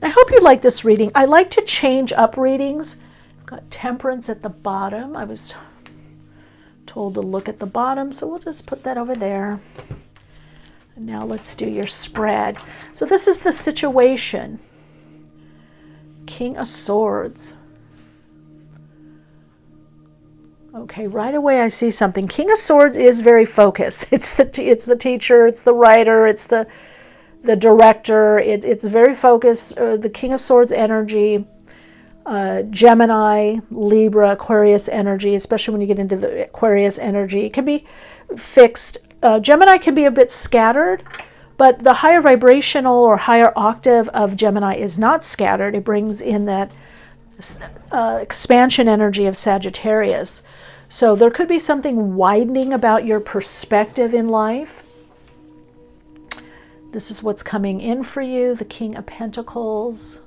I hope you like this reading. I like to change up readings. Got Temperance at the bottom. I was told to look at the bottom, so we'll just put that over there. And now let's do your spread. So this is the situation. King of Swords. Okay, right away I see something. King of Swords is very focused. It's the teacher, it's the writer, it's the director. It's very focused. The King of Swords energy. Gemini, Libra, Aquarius energy, especially when you get into the Aquarius energy, it can be fixed. Gemini can be a bit scattered, but the higher vibrational or higher octave of Gemini is not scattered. It brings in that expansion energy of Sagittarius. So there could be something widening about your perspective in life. This is what's coming in for you, the King of Pentacles.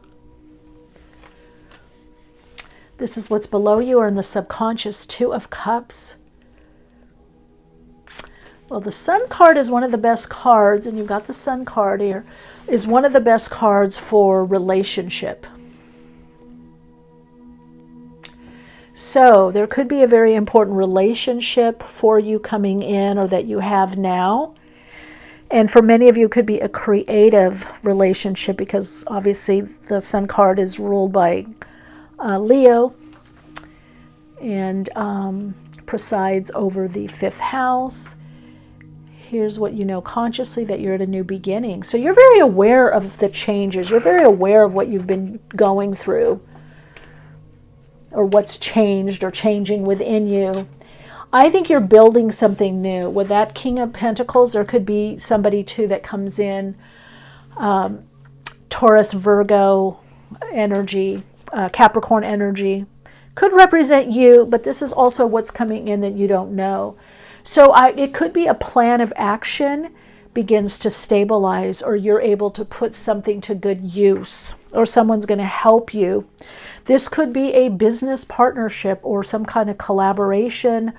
This is what's below you, or in the subconscious, 2 of Cups. Well, the Sun card is one of the best cards, and you've got the Sun card here, is one of the best cards for relationship. So there could be a very important relationship for you coming in, or that you have now. And for many of you, it could be a creative relationship, because obviously the Sun card is ruled by Leo, and presides over the 5th house. Here's what you know consciously, that you're at a new beginning. So you're very aware of the changes. You're very aware of what you've been going through, or what's changed or changing within you. I think you're building something new. With that King of Pentacles, there could be somebody too that comes in, Taurus, Virgo energy, Capricorn energy, could represent you, but this is also what's coming in that you don't know. So it could be a plan of action begins to stabilize, or you're able to put something to good use, or someone's going to help you. This could be a business partnership, or some kind of collaboration,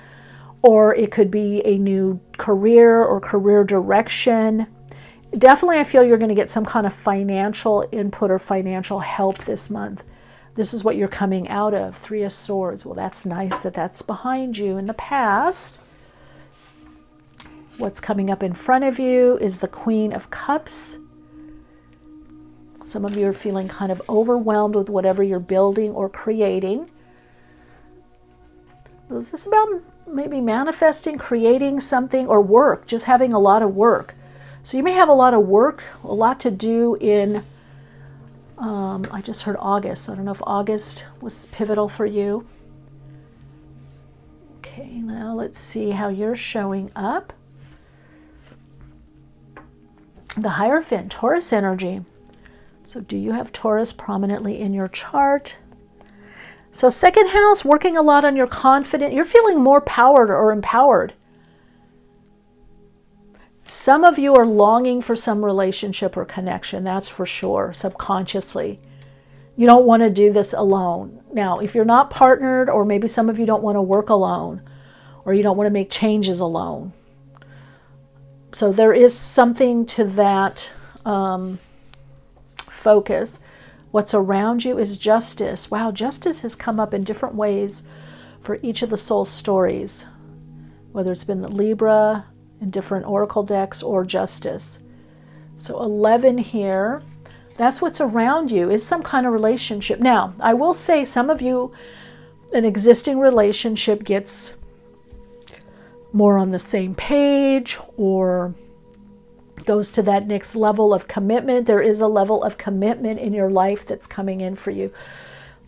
or it could be a new career or career direction. Definitely, I feel you're going to get some kind of financial input or financial help this month. This is what you're coming out of. 3 of Swords. Well, that's nice that that's behind you in the past. What's coming up in front of you is the Queen of Cups. Some of you are feeling kind of overwhelmed with whatever you're building or creating. Is this about maybe manifesting, creating something, or work, just having a lot of work? So you may have a lot of work, a lot to do in, I just heard August. I don't know if August was pivotal for you. Okay, now let's see how you're showing up. The Hierophant, Taurus energy. So do you have Taurus prominently in your chart? So 2nd house, working a lot on your confidence. You're feeling more powered or empowered. Some of you are longing for some relationship or connection, that's for sure, subconsciously. You don't want to do this alone. Now, if you're not partnered, or maybe some of you don't want to work alone, or you don't want to make changes alone. So there is something to that focus. What's around you is justice. Wow, justice has come up in different ways for each of the soul stories, whether it's been the Libra in different oracle decks or justice. So 11 here, that's what's around you, is some kind of relationship. Now, I will say some of you, an existing relationship gets more on the same page or goes to that next level of commitment. There is a level of commitment in your life that's coming in for you.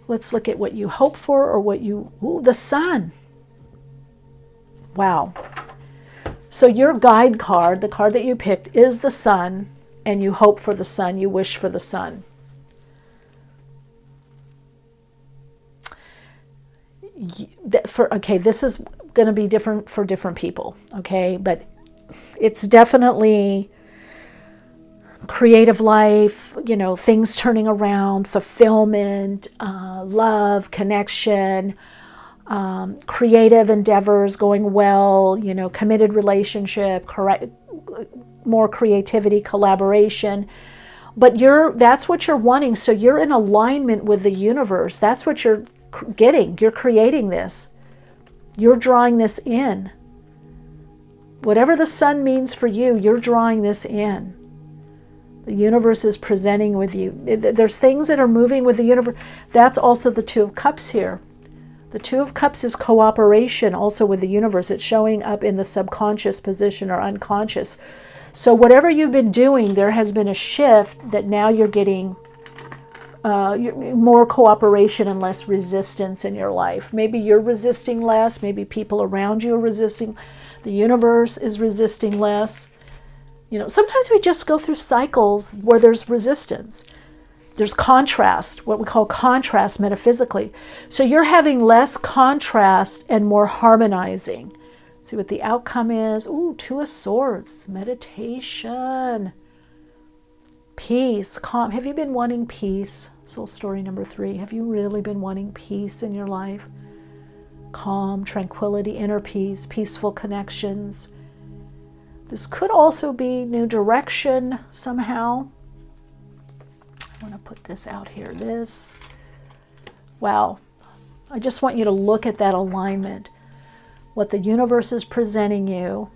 Let's look at what you hope for or what you, the sun. Wow. So your guide card, the card that you picked, is the sun, and you hope for the sun, you wish for the sun. Okay, this is going to be different for different people, okay? But it's definitely creative life, things turning around, fulfillment, love, connection, creative endeavors going well, committed relationship, more creativity, collaboration. But that's what you're wanting. So you're in alignment with the universe. That's what you're getting. You're creating this. You're drawing this in. Whatever the sun means for you, you're drawing this in. The universe is presenting with you. There's things that are moving with the universe. That's also the Two of Cups here. The Two of Cups is cooperation also with the universe. It's showing up in the subconscious position or unconscious. So whatever you've been doing, there has been a shift that now you're getting more cooperation and less resistance in your life. Maybe you're resisting less. Maybe people around you are resisting. The universe is resisting less. Sometimes we just go through cycles where there's resistance. There's contrast, what we call contrast metaphysically. So you're having less contrast and more harmonizing. See what the outcome is. Ooh, Two of Swords, meditation, peace, calm. Have you been wanting peace? Soul story number 3. Have you really been wanting peace in your life? Calm, tranquility, inner peace, peaceful connections. This could also be new direction somehow. I want to put this out here. This. Wow. I just want you to look at that alignment. What the universe is presenting you,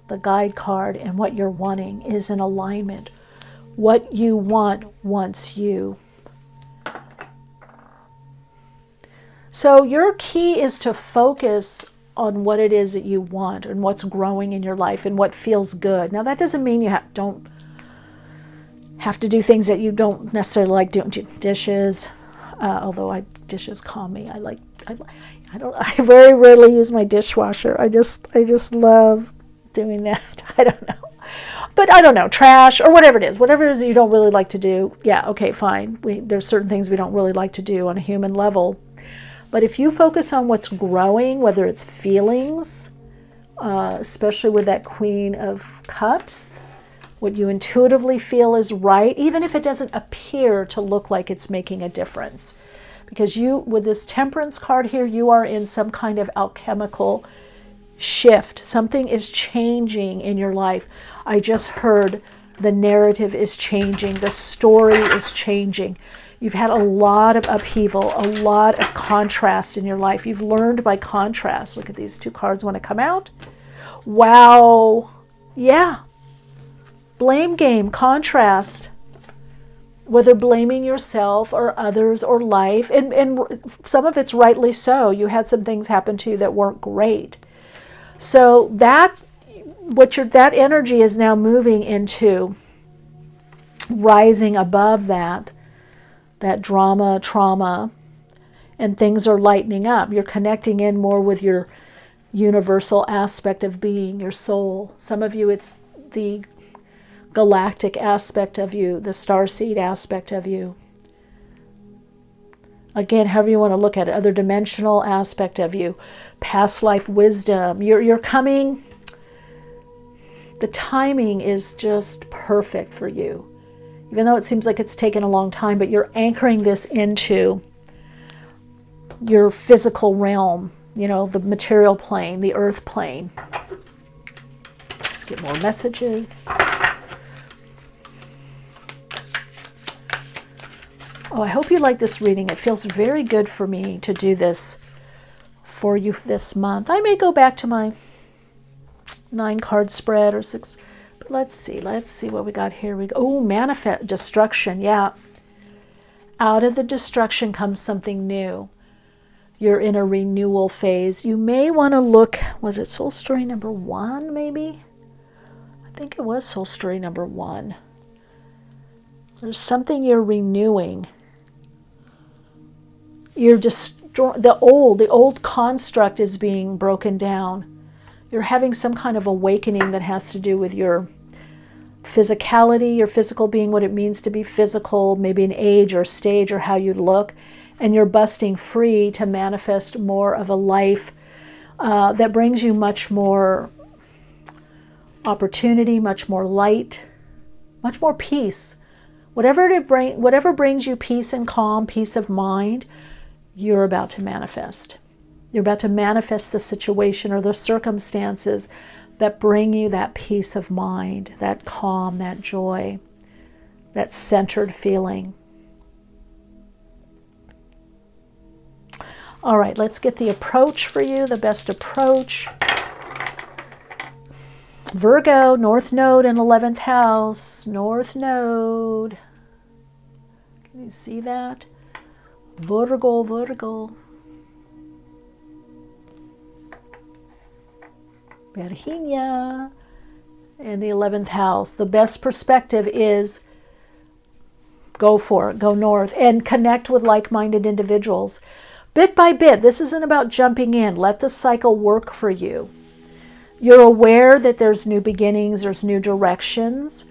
the guide card, and what you're wanting is in alignment. What you want wants you. So your key is to focus on what it is that you want and what's growing in your life and what feels good. Now that doesn't mean you don't have to do things that you don't necessarily like doing. Dishes, although dishes calm me. I very rarely use my dishwasher. I just love doing that. I don't know. But I don't know, trash or whatever it is you don't really like to do. Yeah, okay, fine. There's certain things we don't really like to do on a human level. But if you focus on what's growing, whether it's feelings, especially with that Queen of Cups, what you intuitively feel is right, even if it doesn't appear to look like it's making a difference. Because with this Temperance card here, you are in some kind of alchemical shift. Something is changing in your life. I just heard the narrative is changing. The story is changing. You've had a lot of upheaval, a lot of contrast in your life. You've learned by contrast. Look at these 2 cards want to come out. Wow. Yeah. Blame game, contrast. Whether blaming yourself or others or life. And some of it's rightly so. You had some things happen to you that weren't great. So that energy is now moving into rising above that drama, trauma, and things are lightening up. You're connecting in more with your universal aspect of being, your soul. Some of you, it's the galactic aspect of you, the starseed aspect of you. Again, however you want to look at it, other dimensional aspect of you, past life wisdom. You're coming, the timing is just perfect for you. Even though it seems like it's taken a long time, but you're anchoring this into your physical realm, the material plane, the earth plane. Let's get more messages. Oh, I hope you like this reading. It feels very good for me to do this for you this month. I may go back to my 9-card spread or 6. But let's see what we got here. Oh, manifest destruction. Yeah. Out of the destruction comes something new. You're in a renewal phase. You may want to look, was it Soul Story number 1 maybe? I think it was Soul Story number 1. There's something you're renewing. You're destroying the old construct is being broken down. You're having some kind of awakening that has to do with your physicality, your physical being, what it means to be physical, maybe an age or stage or how you look. And you're busting free to manifest more of a life that brings you much more opportunity, much more light, much more peace. Whatever brings you peace and calm, peace of mind, you're about to manifest. You're about to manifest the situation or the circumstances that bring you that peace of mind, that calm, that joy, that centered feeling. All right, let's get the approach for you, the best approach. Virgo, North Node in 11th house. North Node. Can you see that? Virgo. Virginia in the 11th house. The best perspective is go for it, go north, and connect with like-minded individuals. Bit by bit, this isn't about jumping in. Let the cycle work for you. You're aware that there's new beginnings, there's new directions.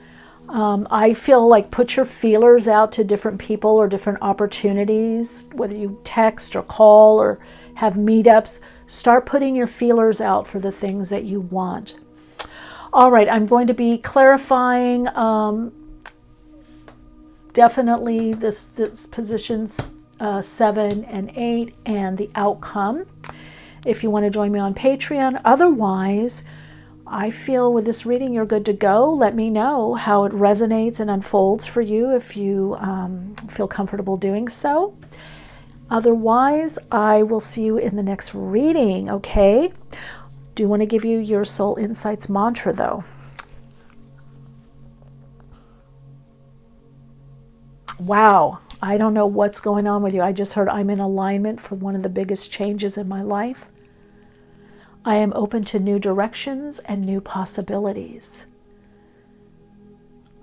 I feel like put your feelers out to different people or different opportunities, whether you text or call or have meetups. Start putting your feelers out for the things that you want. All right, I'm going to be clarifying definitely this positions 7 and 8 and the outcome if you want to join me on Patreon. Otherwise, I feel with this reading you're good to go. Let me know how it resonates and unfolds for you if you feel comfortable doing so. Otherwise, I will see you in the next reading, okay? Do want to give you your Soul Insights mantra though. Wow. I don't know what's going on with you. I just heard I'm in alignment for one of the biggest changes in my life. I am open to new directions and new possibilities.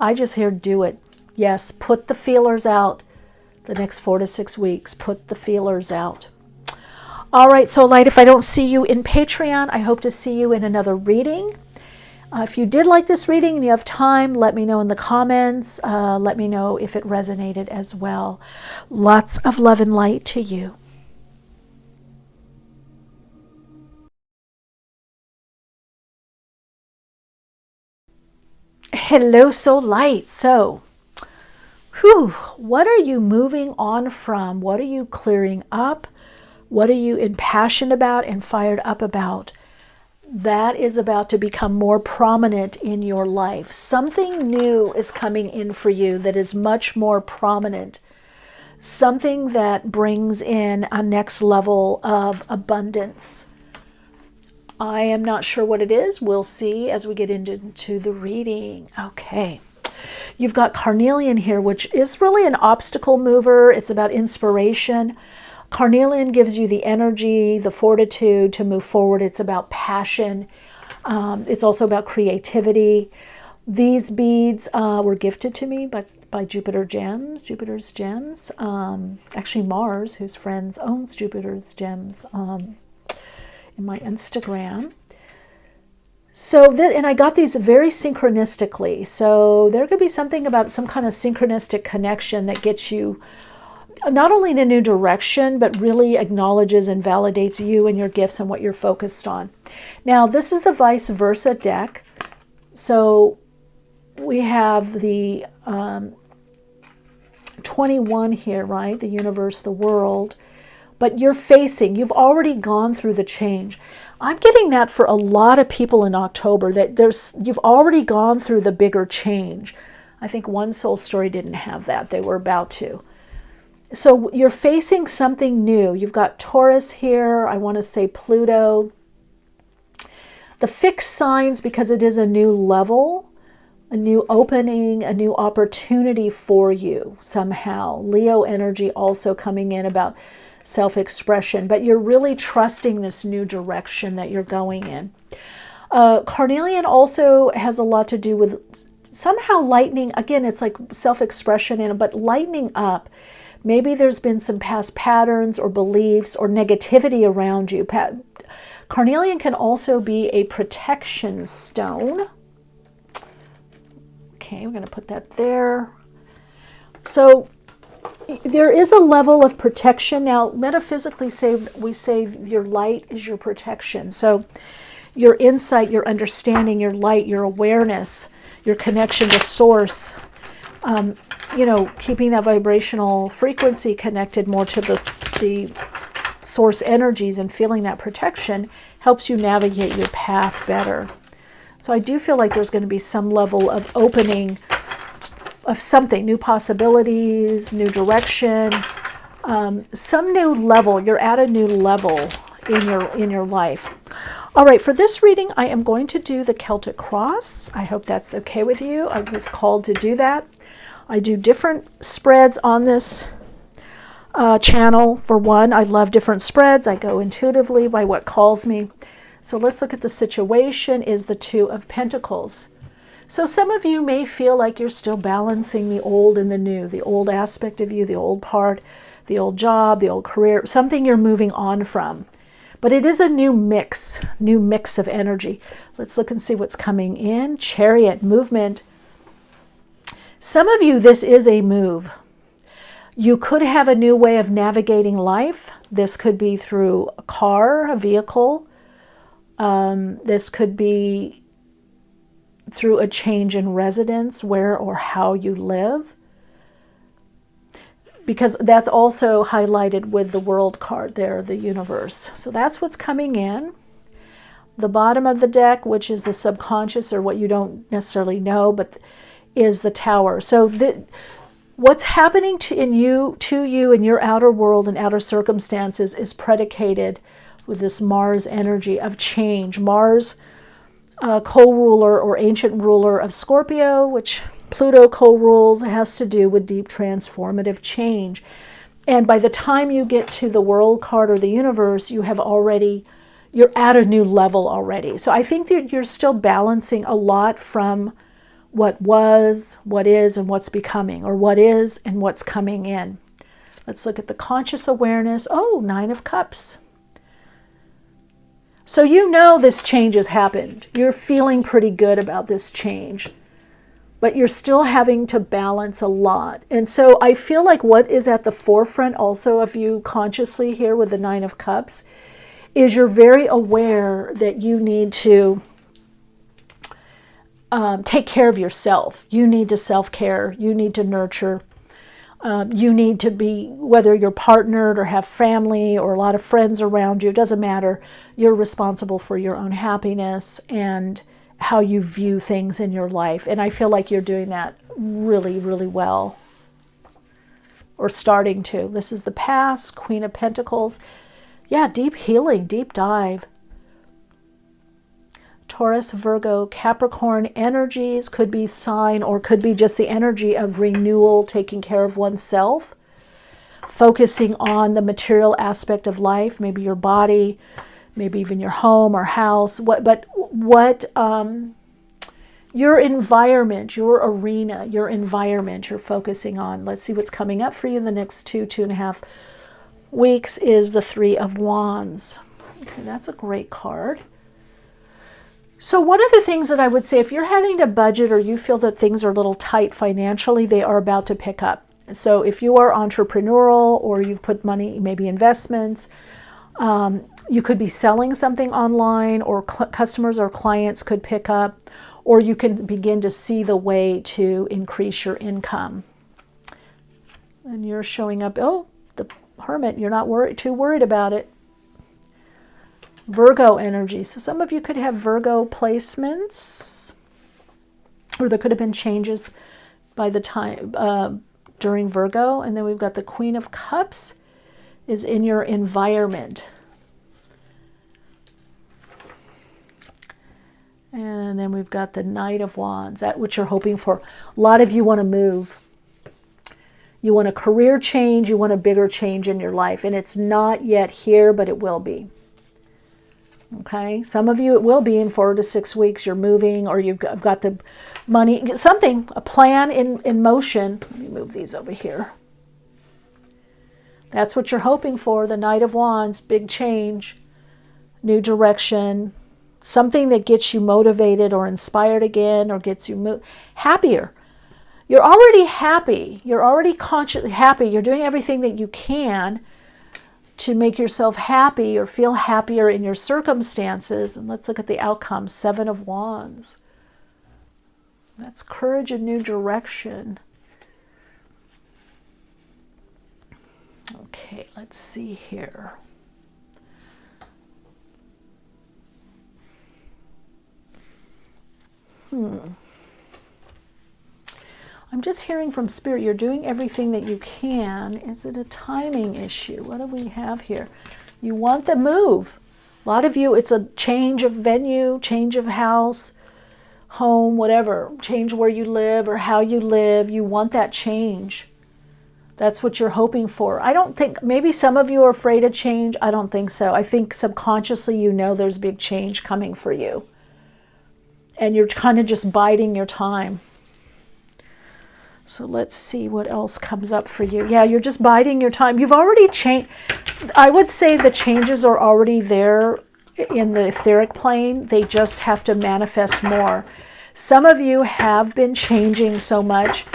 I just hear do it. Yes, put the feelers out the next 4 to 6 weeks. Put the feelers out. All right, Soul Light, if I don't see you in Patreon, I hope to see you in another reading. If you did like this reading and you have time, let me know in the comments. Let me know if it resonated as well. Lots of love and light to you. Hello, Soul Light. So, what are you moving on from? What are you clearing up? What are you impassioned about and fired up about? That is about to become more prominent in your life. Something new is coming in for you that is much more prominent. Something that brings in a next level of abundance. I am not sure what it is. We'll see as we get into the reading. Okay. You've got Carnelian here, which is really an obstacle mover. It's about inspiration. Carnelian gives you the energy, the fortitude to move forward. It's about passion. It's also about creativity. These beads were gifted to me by Jupiter's Gems. Actually, Mars, whose friends owns Jupiter's Gems in my Instagram. So, and I got these very synchronistically. So there could be something about some kind of synchronistic connection that gets you not only in a new direction, but really acknowledges and validates you and your gifts and what you're focused on. Now, this is the vice versa deck. So we have the 21 here, right? The universe, the world. But you've already gone through the change. I'm getting that for a lot of people in October, that you've already gone through the bigger change. I think one soul story didn't have that. They were about to. So you're facing something new. You've got Taurus here. I want to say Pluto. The fixed signs, because it is a new level, a new opening, a new opportunity for you somehow. Leo energy also coming in about self-expression, but you're really trusting this new direction that you're going in. Carnelian also has a lot to do with somehow lightening. Again, it's like self-expression, but lightening up. Maybe there's been some past patterns or beliefs or negativity around you. Carnelian can also be a protection stone. Okay, we're going to put that there. So there is a level of protection. Now, metaphysically, we say your light is your protection. So your insight, your understanding, your light, your awareness, your connection to source, keeping that vibrational frequency connected more to the source energies and feeling that protection helps you navigate your path better. So I do feel like there's going to be some level of opening of something, new possibilities, new direction, some new level. You're at a new level in your life. All right, for this reading, I am going to do the Celtic Cross. I hope that's okay with you. I was called to do that. I do different spreads on this channel. For one, I love different spreads. I go intuitively by what calls me. So let's look at the situation is the Two of Pentacles. So some of you may feel like you're still balancing the old and the new, the old aspect of you, the old part, the old job, the old career, something you're moving on from. But it is a new mix of energy. Let's look and see what's coming in. Chariot, movement. Some of you, this is a move. You could have a new way of navigating life. This could be through a car, a vehicle. This could be through a change in residence, where or how you live. Because that's also highlighted with the World card there, the universe. So that's what's coming in. The bottom of the deck, which is the subconscious or what you don't necessarily know, but is the Tower. So what's happening to you in your outer world and outer circumstances is predicated with this Mars energy of change. Mars, co-ruler or ancient ruler of Scorpio, which Pluto co-rules, has to do with deep transformative change. And by the time you get to the World card or the universe, you're at a new level already. So I think that you're still balancing a lot from what was, what is, and what's becoming, or what is and what's coming in. Let's look at the conscious awareness. Oh, Nine of Cups. So you know this change has happened. You're feeling pretty good about this change, but you're still having to balance a lot. And so I feel like what is at the forefront also of you consciously here with the Nine of Cups is you're very aware that you need to take care of yourself. You need to self-care. You need to nurture. You need to be, whether you're partnered or have family or a lot of friends around you, it doesn't matter. You're responsible for your own happiness and how you view things in your life. And I feel like you're doing that really, really well, or starting to. This is the past, Queen of Pentacles. Yeah, deep healing, deep dive. Taurus, Virgo, Capricorn energies could be sign or could be just the energy of renewal, taking care of oneself, focusing on the material aspect of life, maybe your body, maybe even your home or house, your environment, your arena, your environment you're focusing on. Let's see what's coming up for you in the next 2.5 weeks is the Three of Wands. Okay, that's a great card. So one of the things that I would say, if you're having to budget or you feel that things are a little tight financially, they are about to pick up. So if you are entrepreneurial or you've put money, maybe investments, you could be selling something online, or customers or clients could pick up, or you can begin to see the way to increase your income. And you're showing up, oh, the Hermit, you're not too worried about it. Virgo energy. So some of you could have Virgo placements, or there could have been changes by the time during Virgo. And then we've got the Queen of Cups is in your environment. And then we've got the Knight of Wands, that what you're hoping for. A lot of you want to move. You want a career change. You want a bigger change in your life. And it's not yet here, but it will be. Okay? Some of you, it will be in 4 to 6 weeks. You're moving, or you've got the money, something, a plan in motion. Let me move these over here. That's what you're hoping for. The Knight of Wands, big change, new direction. Something that gets you motivated or inspired again, or gets you happier. You're already happy. You're already consciously happy. You're doing everything that you can to make yourself happy or feel happier in your circumstances. And let's look at the outcome. 7 of Wands. That's courage and new direction. Okay, let's see here. I'm just hearing from Spirit, you're doing everything that you can. Is it a timing issue? What do we have here? You want the move. A lot of you, it's a change of venue, change of house, home, whatever. Change where you live or how you live. You want that change. That's what you're hoping for. I don't think, maybe some of you are afraid of change. I don't think so. I think subconsciously you know there's big change coming for you. And you're kind of just biding your time. So let's see what else comes up for you. Yeah, you're just biding your time. You've already changed. I would say the changes are already there in the etheric plane. They just have to manifest more. Some of you have been changing so much,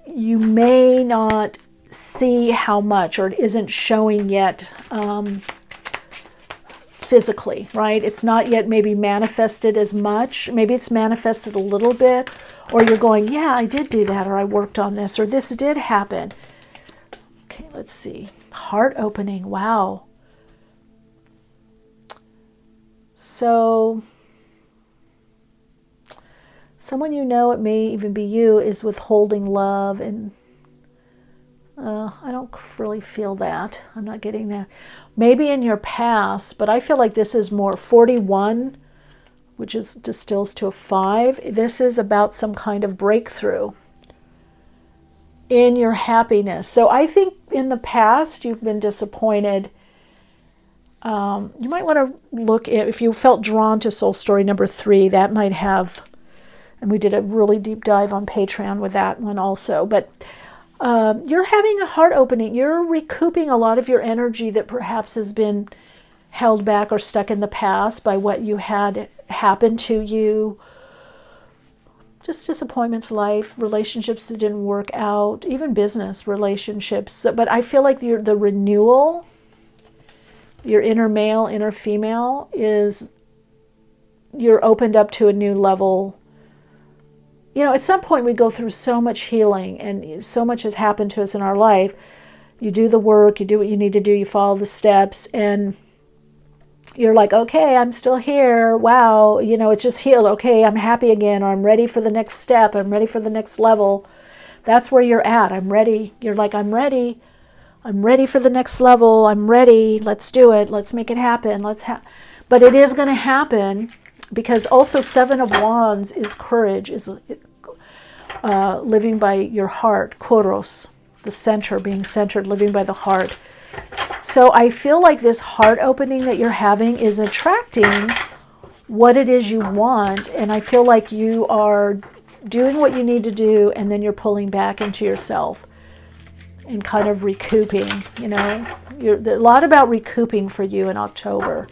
you may not see how much, or it isn't showing yet physically, right? It's not yet maybe manifested as much. Maybe it's manifested a little bit, or you're going, yeah, I did do that, or I worked on this, or this did happen. Okay, let's see. Heart opening. Wow. So someone you know, it may even be you, is withholding love, and I don't really feel that. I'm not getting that. Maybe in your past, but I feel like this is more 41, which is distills to a 5. This is about some kind of breakthrough in your happiness. So I think in the past you've been disappointed. You might want to look at, if you felt drawn to soul story number 3, that might have, and we did a really deep dive on Patreon with that one also, but you're having a heart opening. You're recouping a lot of your energy that perhaps has been held back or stuck in the past by what you had happen to you. Just disappointments, life, relationships that didn't work out, even business relationships. But I feel like the renewal, your inner male, inner female, is you're opened up to a new level. You know, at some point we go through so much healing and so much has happened to us in our life. You do the work, you do what you need to do, you follow the steps, and you're like, okay, I'm still here. Wow, you know, it's just healed. Okay, I'm happy again, or I'm ready for the next step. I'm ready for the next level. That's where you're at. I'm ready. You're like, I'm ready. I'm ready for the next level. I'm ready. Let's do it. Let's make it happen. But it is going to happen, because also 7 of Wands is courage, is living by your heart, koros, the center, being centered, living by the heart. So I feel like this heart opening that you're having is attracting what it is you want, and I feel like you are doing what you need to do, and then you're pulling back into yourself and kind of recouping, you know. A lot about recouping for you in October.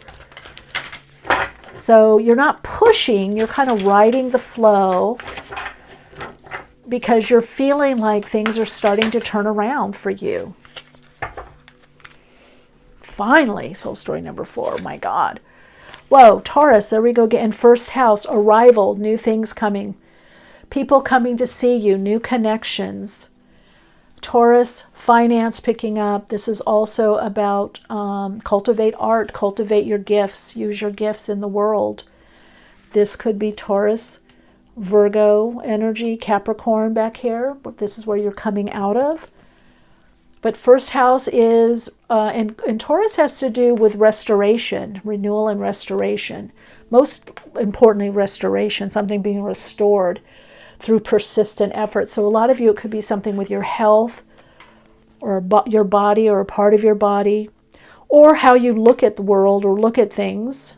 So you're not pushing, you're kind of riding the flow, because you're feeling like things are starting to turn around for you. Finally, soul story number 4, my God. Whoa, Taurus, there we go again. First house, arrival, new things coming. People coming to see you, new connections. Taurus, finance picking up. This is also about cultivate art, cultivate your gifts, use your gifts in the world. This could be Taurus Virgo energy, Capricorn back here. This is where you're coming out of. But first house is, and Taurus has to do with restoration, renewal and restoration. Most importantly, restoration, something being restored through persistent effort. So a lot of you, it could be something with your health or your body or a part of your body, or how you look at the world or look at things.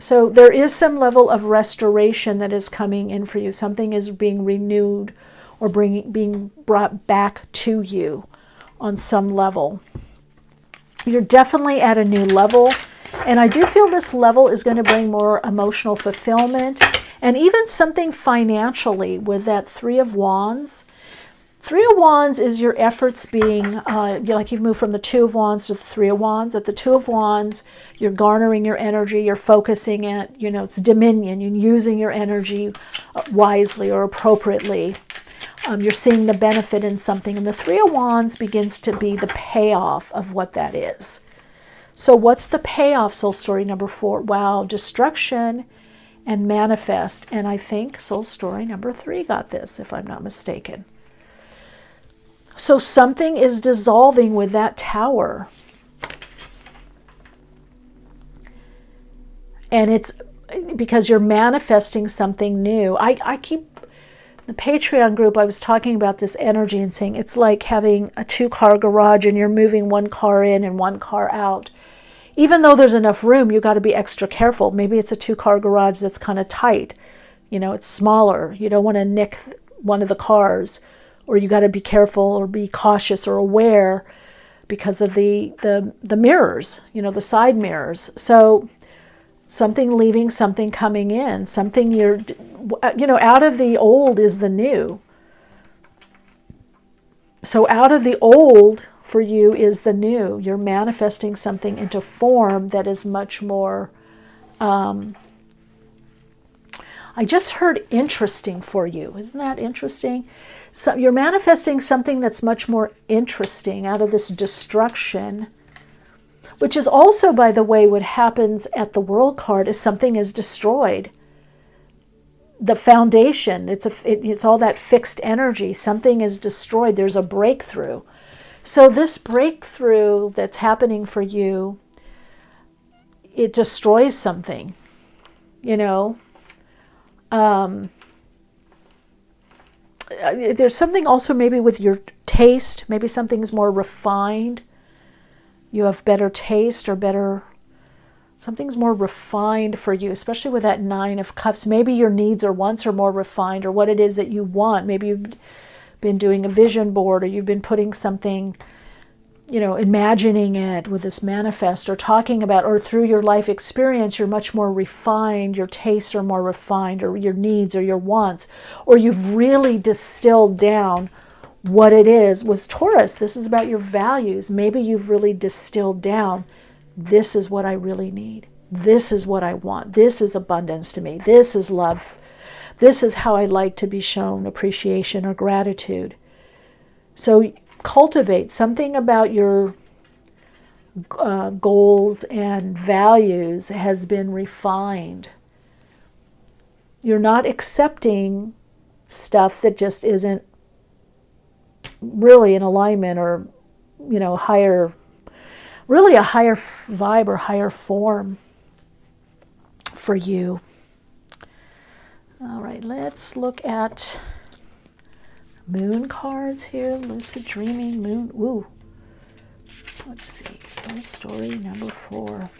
So there is some level of restoration that is coming in for you. Something is being renewed or being brought back to you on some level. You're definitely at a new level, and I do feel this level is going to bring more emotional fulfillment and even something financially with that Three of Wands. Three of Wands is your efforts being, like you've moved from the Two of Wands to the Three of Wands. At the Two of Wands, you're garnering your energy, you're focusing it, it's dominion, you're using your energy wisely or appropriately. You're seeing the benefit in something. And the Three of Wands begins to be the payoff of what that is. So what's the payoff, soul story number 4? Wow, destruction and manifest. And I think soul story number 3 got this, if I'm not mistaken. So something is dissolving with that Tower. And it's because you're manifesting something new. I keep, the Patreon group, I was talking about this energy and saying it's like having a 2-car garage and you're moving 1 car in and 1 car out. Even though there's enough room, you got to be extra careful. Maybe it's a 2-car garage that's kind of tight. It's smaller. You don't want to nick one of the cars, or you got to be careful or be cautious or aware because of the mirrors, the side mirrors. So something leaving, something coming in, something out of the old is the new. So out of the old for you is the new. You're manifesting something into form that is much more, I just heard interesting for you. Isn't that interesting? So you're manifesting something that's much more interesting out of this destruction, which is also, by the way, what happens at the World card is something is destroyed. The foundation, it's all that fixed energy. Something is destroyed. There's a breakthrough. So this breakthrough that's happening for you, it destroys something, there's something also maybe with your taste. Maybe something's more refined. You have better taste or something's more refined for you, especially with that 9 of Cups. Maybe your needs or wants are more refined, or what it is that you want. Maybe you've been doing a vision board, or you've been putting something, imagining it with this manifest, or talking about, or through your life experience, you're much more refined, your tastes are more refined, or your needs or your wants, or you've really distilled down what it is. Was Taurus, this is about your values. Maybe you've really distilled down, this is what I really need. This is what I want. This is abundance to me. This is love. This is how I like to be shown appreciation or gratitude. So cultivate something about your goals and values has been refined. You're not accepting stuff that just isn't really in alignment or, higher, really a higher vibe or higher form for you. All right, let's look at moon cards here. Lucid dreaming, moon. Ooh. Let's see. Soul story number 4.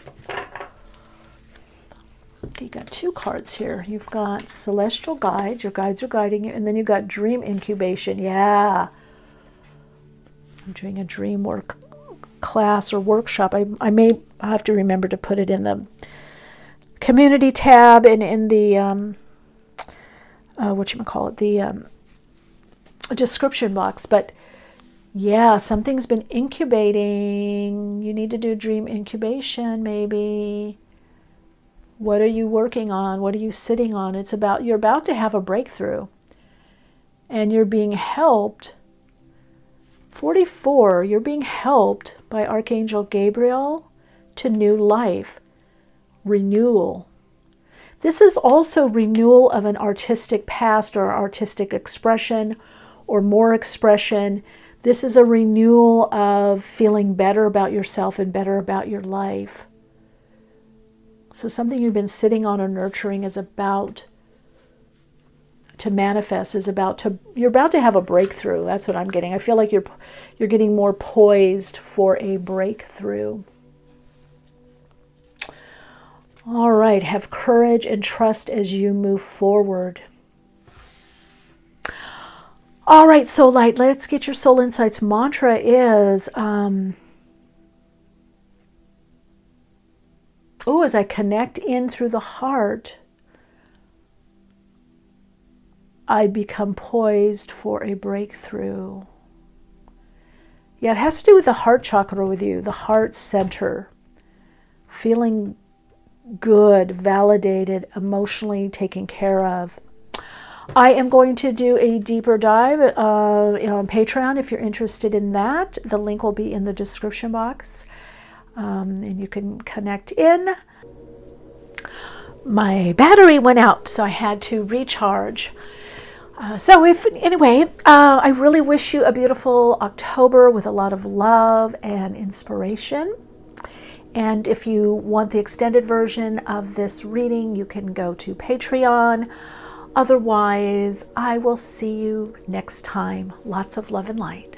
Okay, you got 2 cards here. You've got celestial guides. Your guides are guiding you. And then you've got dream incubation. Yeah. I'm doing a dream work class or workshop. I may have to remember to put it in the community tab and in the the description box. But yeah, something's been incubating. You need to do dream incubation maybe. What are you working on? What are you sitting on? It's about, you're about to have a breakthrough and you're being helped. 44, you're being helped by Archangel Gabriel to new life, renewal. This is also renewal of an artistic past or artistic expression or more expression. This is a renewal of feeling better about yourself and better about your life. So something you've been sitting on or nurturing is about to manifest, you're about to have a breakthrough. That's what I'm getting. I feel like you're getting more poised for a breakthrough. All right, have courage and trust as you move forward. All right, Soul Light, let's get your Soul Insights mantra is, as I connect in through the heart, I become poised for a breakthrough. Yeah, it has to do with the heart chakra with you, the heart center, feeling good, validated, emotionally taken care of. I am going to do a deeper dive on Patreon if you're interested in that. The link will be in the description box, and you can connect in. My battery went out, so I had to recharge. I really wish you a beautiful October with a lot of love and inspiration. And if you want the extended version of this reading, you can go to Patreon. Otherwise, I will see you next time. Lots of love and light.